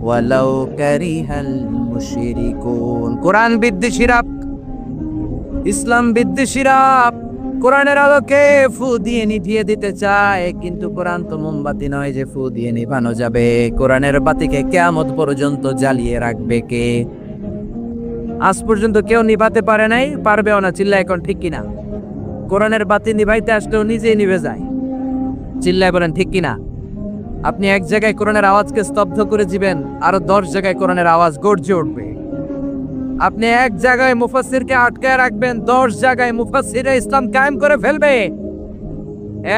ওয়ালাউ কারিহাল মুশরিকুন। কোরআন বিদ্বেষীরা, ইসলাম বিদ্বেষীরা কোরআনের আলোকে ফু দিয়ে নিভিয়ে দিতে চায়, কিন্তু কোরআন তো মোমবাতি নয় যে ফু দিয়ে নিভানো যাবে। কোরআনের বাতিকে কিয়ামত পর্যন্ত জ্বালিয়ে রাখবে কে? আজ পর্যন্ত কেউ নিভাতে পারে নাই, পারবেও না। চিল্লায় এখন ঠিক কিনা? কোরআনের বাতি নিভাইতে আসলেও নিজেই নিভে যায়। চিল্লায় বলেন ঠিক কিনা? আপনি এক জায়গায় কোরআনের আওয়াজকে স্তব্ধ করে দিবেন, আরো 10 জায়গায় কোরআনের আওয়াজ গর্জে উঠবে। আপনি এক জায়গায় মুফাসসিরকে আটকায় রাখবেন, 10 জায়গায় মুফাসসিরে ইসলাম কায়েম করে ফেলবে।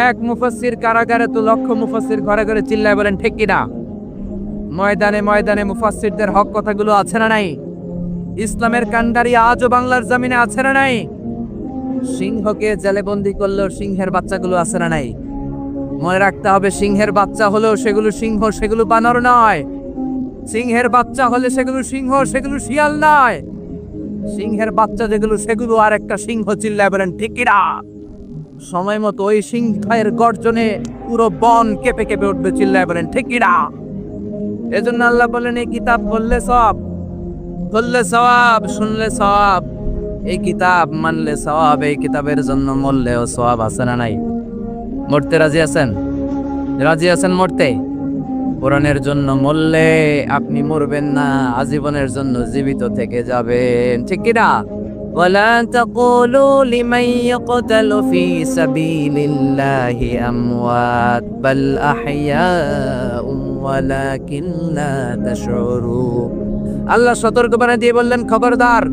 এক মুফাসসির কারাগারে তো লক্ষ মুফাসসির ঘরে ঘরে। চিল্লায় বলেন ঠিক কিনা? ময়দানে ময়দানে মুফাসসিরদের হক কথাগুলো আছে না নাই? ইসলামের কান্ডারি আজও বাংলার জমিনে আছে না নাই? সিংহকে জেলে বন্দী করলেও সিংহের বাচ্চাগুলো আছে না নাই? মনে রাখতে হবে, সিংহের বাচ্চা হলেও সেগুলো সিংহ, সেগুলো বানর নয়। সিংহের বাচ্চা হলে সেগুলো সিংহ, সেগুলো শিয়াল নয়। সিংহের বাচ্চা যেগুলো সেগুলো আর একটা সিংহ। চিল্লায় বলেন ঠিক কিনা? সময় মতো ওই সিংহের গর্জনে পুরো বন কেঁপে কেঁপে উঠবে। চিল্লায় বলেন ঠিক কিনা? এজন্য আল্লাহ বলেন এই কিতাব পড়লে সওয়াব, ধরলে সওয়াব, শুনলে সওয়াব, এই কিতাব মানলে সওয়াব, এই কিতাবের জন্য মরলেও সওয়াব আছে না নাই? মরতে রাজি আছেন? রাজি আছেন মরতে? কোরআনের জন্য মরলে আপনি মরবেন না, আজীবনের জন্য জীবিত থেকে যাবেন, ঠিক কিনা? ওয়ালা তাকুলু লিমান ইয়াকতালু ফি সাবিলিল্লাহি আমওয়াত বাল আহইয়াউম ওয়ালাকিন লা তাশউরুন। আল্লাহ সতর্ক বানিয়ে দিয়ে বললেন খবরদার,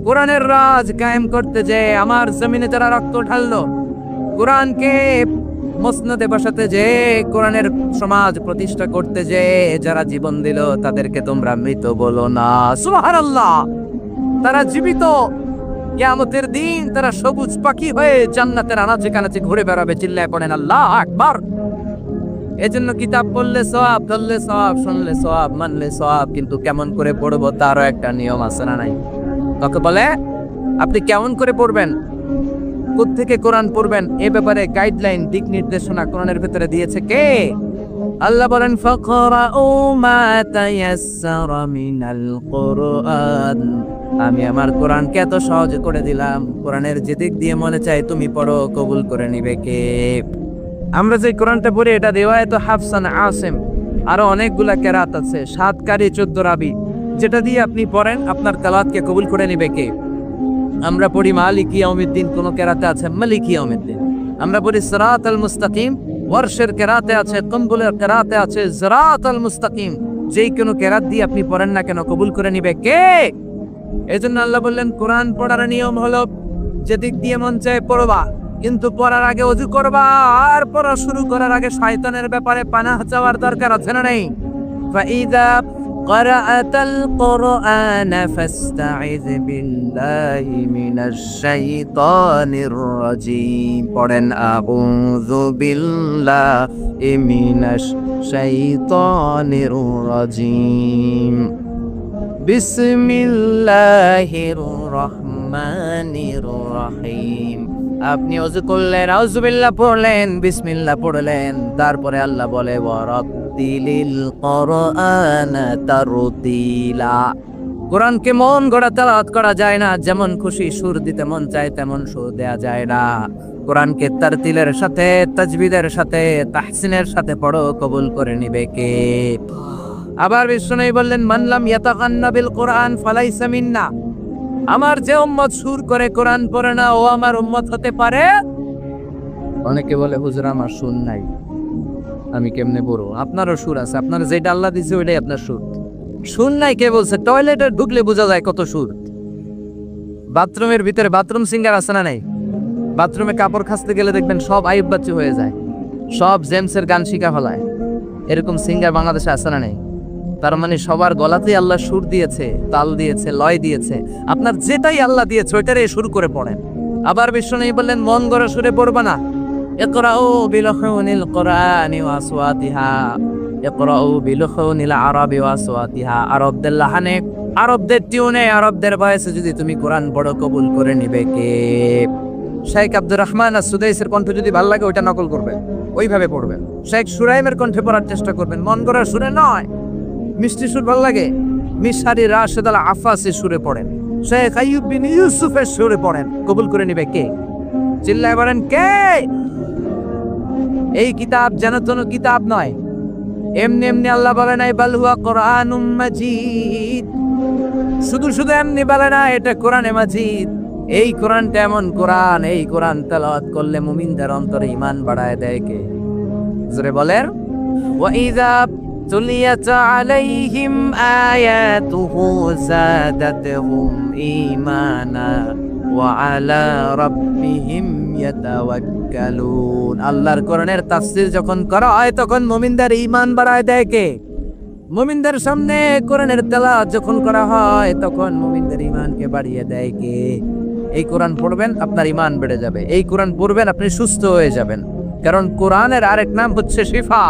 কোরআনের রাজ কায়েম করতে যে, আমার জমিনে যারা রক্ত ঢাললো, কোরআনকে মসনদে বসাতে যে, কোরআনের সমাজ প্রতিষ্ঠা করতে যে যারা জীবন দিল, তাদেরকে তোমরা মৃত বলো না। সুবহানাল্লাহ। তারা জীবিত। কিয়ামতের দিন তারা সবুজ পাখি হয়ে জান্নাতের আনাচে কানাচে ঘুরে বেড়াবে। চিল্লায় পড়েন আল্লাহু আকবার। এজন্য কিতাব পড়লে সওয়াব, ধরলে সওয়াব, শুনলে সওয়াব, মানলে সওয়াব, কিন্তু কেমন করে পড়বো তারও একটা নিয়ম আছে না নাই? কাকে বলে আপনি কেমন করে পড়বেন, কোত্থেকে কোরআন পড়বেন, এ ব্যাপারে গাইডলাইন, দিক নির্দেশনা কোরআনের ভিতরে দিয়েছে কে? আল্লাহ বলেন ফাকরাউ মা তায়াসসারা মিনাল কুরআন। আমি আমার কোরআনকে এত সহজ করে দিলাম, কোরআনের যে দিক দিয়ে মনে চায় তুমি পড়ো, কবুল করে নিবে কে? আমরা যে কোরআনটা পড়ি এটা রিওয়ায়াত হাফসান আসিম, আরো অনেকগুলা কেরাত আছে, 7 কারি 14 রাবি, যেটা দিয়ে আপনি পড়েন আপনার তেলাওয়াতকে কবুল করে নিবে কে? আমরা পড়ি মালিকি ইয়াউমিদ্দিন, কোন কেরাতে আছে মালিকি ইয়াউমিদ্দিন। আমরা পড়ি সিরাতাল মুস্তাকিম, ওয়ারশের কেরাতে আছে, কম্বুলের কেরাতে আছে সিরাতাল মুস্তাকিম। যেই কোনো কেরাত দিয়ে আপনি পড়েন না কেন, কবুল করে নিবে কে? এজন্য আল্লাহ বললেন কোরআন পড়ার নিয়ম হলো যেদিক দিয়ে মন চায় পড়বা, কিন্তু পড়ার আগে ওযু করবা, আর পড়া শুরু করার আগে শয়তানের ব্যাপারে পানাহ চাওয়ার দরকার আছে না নেই? ফাইদা ক্বারাআতাল কুরআনা ফাস্তাইয বিল্লাহি মিনাশ শাইতানির রাজীম। পড়েন আউযু বিল্লাহি মিনাশ শাইতানির রাজীম। বিসমিল্লাহির রহমানির রহিম। আপনি ওযু করলেন, আউযুবিল্লাহ পড়লেন, বিসমিল্লাহ পড়লেন, তারপরে আল্লাহ বলে ওয়ারাত্তিলিল কুরআনা তারতিলা। কোরআনকে মন গড়া তেলাওয়াত করা যায় না, যেমন খুশি সুর দিতে মন চায় তেমন সুর দেয়া যায় না। কোরআনকে তারতিলের সাথে, তাজবিদের সাথে, তাহসিনের সাথে পড়ো, কবুল করে নিবে কে? আবার বিষ্ণু বললেন মান লাম ইয়াতাগান্না বিল কোরআন ফালাইসা মিন্না। আমার যে উম্মত সুর করে কোরআন পড়ে না, ও আমার উম্মত হতে পারে। অনেকে বলে হুজুর আমার সুর নাই, আমি কেমনে পড়বো? আপনারও সুর আছে, আপনার যেটা আল্লাহ দিয়েছে ওইটাই আপনার সুর। সুর নাই কে বলছে? টয়লেটে ঢুকলে বোঝা যায় কত সুর। বাথরুমের ভিতরে বাথরুম সিঙ্গার আছে না নাই? বাথরুমে কাপড় খাসতে গেলে দেখবেন সব আইব বাচ্চু হয়ে যায়, সব জেমসের গান শিখা ফেলায়। এরকম সিঙ্গার বাংলাদেশে আছে না নাই? তার মানে সবার গলাতেই আল্লাহ সুর দিয়েছে, তাল দিয়েছে, লয় দিয়েছে। আপনার যেটাই আল্লাহ দিয়েছে ওইটারে শুরু করে পড়েন। আবার বিষ্ণু বললেন মন গড়া সুরে পড়বা না। ইকরাউ বিলুহুনিল কুরআনি ওয়া আসওয়াতিহা, ইকরাউ বিলুহুনিল আরাবি ওয়া আসওয়াতিহা। আরবদের লাহানে, আরবদের টিউনে, আরবদের ভয়েসে যদি তুমি কোরআন পড়ো, কবুল করে নিবে কে? শেখ আব্দুর রহমান আর-সুদাইসের কণ্ঠ যদি ভালো লাগে ওইটা নকল করবেন, ওইভাবে পড়বেন। শেখ সুরাইমের কণ্ঠে পড়ার চেষ্টা করবেন, মন গড়া সুরে নয়। মিষ্টি সুর ভালো লাগে, মিশারি রাশেদ আল আফাসি সুরে পড়েন, শেখ আইয়ুব বিন ইউসুফের সুরে পড়েন, কবুল করে নিবে কে? চিল্লায় বলেন কে? এই কিতাব যেন কোনো কিতাব নয়। এমনি এমনি আল্লাহ বলে নাই বাল হুয়া কুরআনুম মাজিদ। শুধু শুধু এমনি বলে না এটা কোরআনে মাজিদ। এই কোরআনটা এমন কোরআন, এই কোরআন তেলাওয়াত করলে মুমিনদের অন্তরে ঈমান বাড়ায় দেয় কে? জোরে বলেন। ওয়া ইযা তুলিয়াত আলাইহিম আয়াতুহু যাদাতহুম ঈমানা ওয়া আলা রাব্বিহিম ইয়াতাওয়াক্কালুন। আল্লাহর কোরআনের তাফসীর যখন করা হয় তখন মুমিনদের ঈমান বাড়ায় দেয় কে? মুমিনদের সামনে কোরআনের তেলাওয়াত যখন করা হয় তখন মুমিনদের ঈমানকে বাড়িয়ে দেয় কে? এই কোরআন পড়বেন আপনার ঈমান বেড়ে যাবে, এই কোরআন পড়বেন আপনি সুস্থ হয়ে যাবেন। কারণ কোরআনের আরেক নাম হচ্ছে শিফা।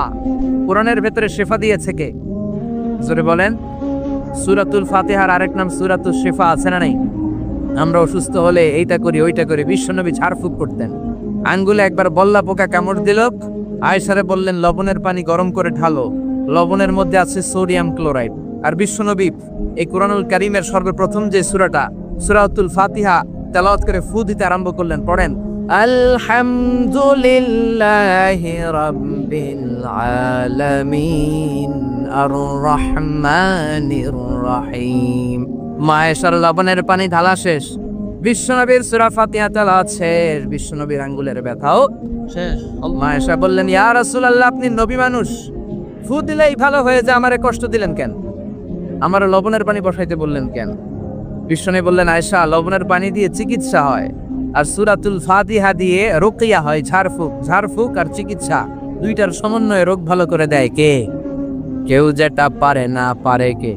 কোরআনের ভেতরে শিফা দিয়েছে কে? জোরে বলেন। সূরাতুল ফাতিহার আরেক নাম সূরাতুল শিফা, আছে না নাই? আমরা অসুস্থ হলে এইটা করি ওইটা করি, বিশ্বনবী ঝাড়ফুঁক করতেন। আঙ্গুলে একবার বল্লা পোকা কামড় দিল, আয়েশারে বললেন লবণের পানি গরম করে ঢালো, লবণের মধ্যে আছে সোডিয়াম ক্লোরাইড। আর বিশ্বনবী এই কোরআনুল কারীমের সর্বপ্রথম যে সূরাটা সূরাতুল ফাতিহা তেলাওয়াত করে ফু দিতে আরম্ভ করলেন। পড়েন আলহামদুলিল্লাহি রাব্বিল আলামিন আর রহমানির রহিম। মায়েশার লবণের পানি ঢালা শেষ, বিশ্বনবীর সূরা ফাতিহা তেলাওয়াত শেষ, বিশ্বনবীর আঙ্গুলের ব্যথাও শেষ। মায়েশা বললেন ইয়া রাসূলুল্লাহ আপনি নবী মানুষ, ফু দিলেই ভালো হয়ে যায়, আমারে কষ্ট দিলেন কেন? আমার লবণের পানি বসাইতে বললেন কেন? বিশ্বনবী বললেন আয়েশা লবণের পানি দিয়ে চিকিৎসা হয়, আর সূরাতুল ফাতিহা দিয়ে রুকিয়া হয়, ঝাড়ফুঁক। ঝাড়ফুঁক আর চিকিৎসা দুইটার সমন্বয়ে রোগ ভালো করে দেয় কে? কেউ যেটা পারে না পারে কে?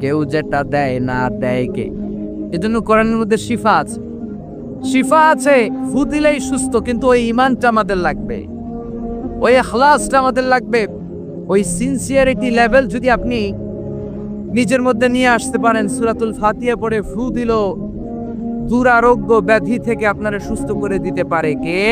কেউ যেটা দেয় না দেয় কে? এজন্য কোরআনের মধ্যে শিফা আছে, শিফা আছে। ফু দিলেই সুস্থ, কিন্তু ওই ঈমানটা আমাদের লাগবে, ওই ইখলাসটা আমাদের লাগবে। ওই সিনসিয়ারিটি লেভেল যদি আপনি নিজের মধ্যে নিয়ে আসতে পারেন, সূরাতুল ফাতিহা পড়ে ফু দিল দুরারোগ্য ব্যাধি থেকে আপনারা সুস্থ করে দিতে পারে কে?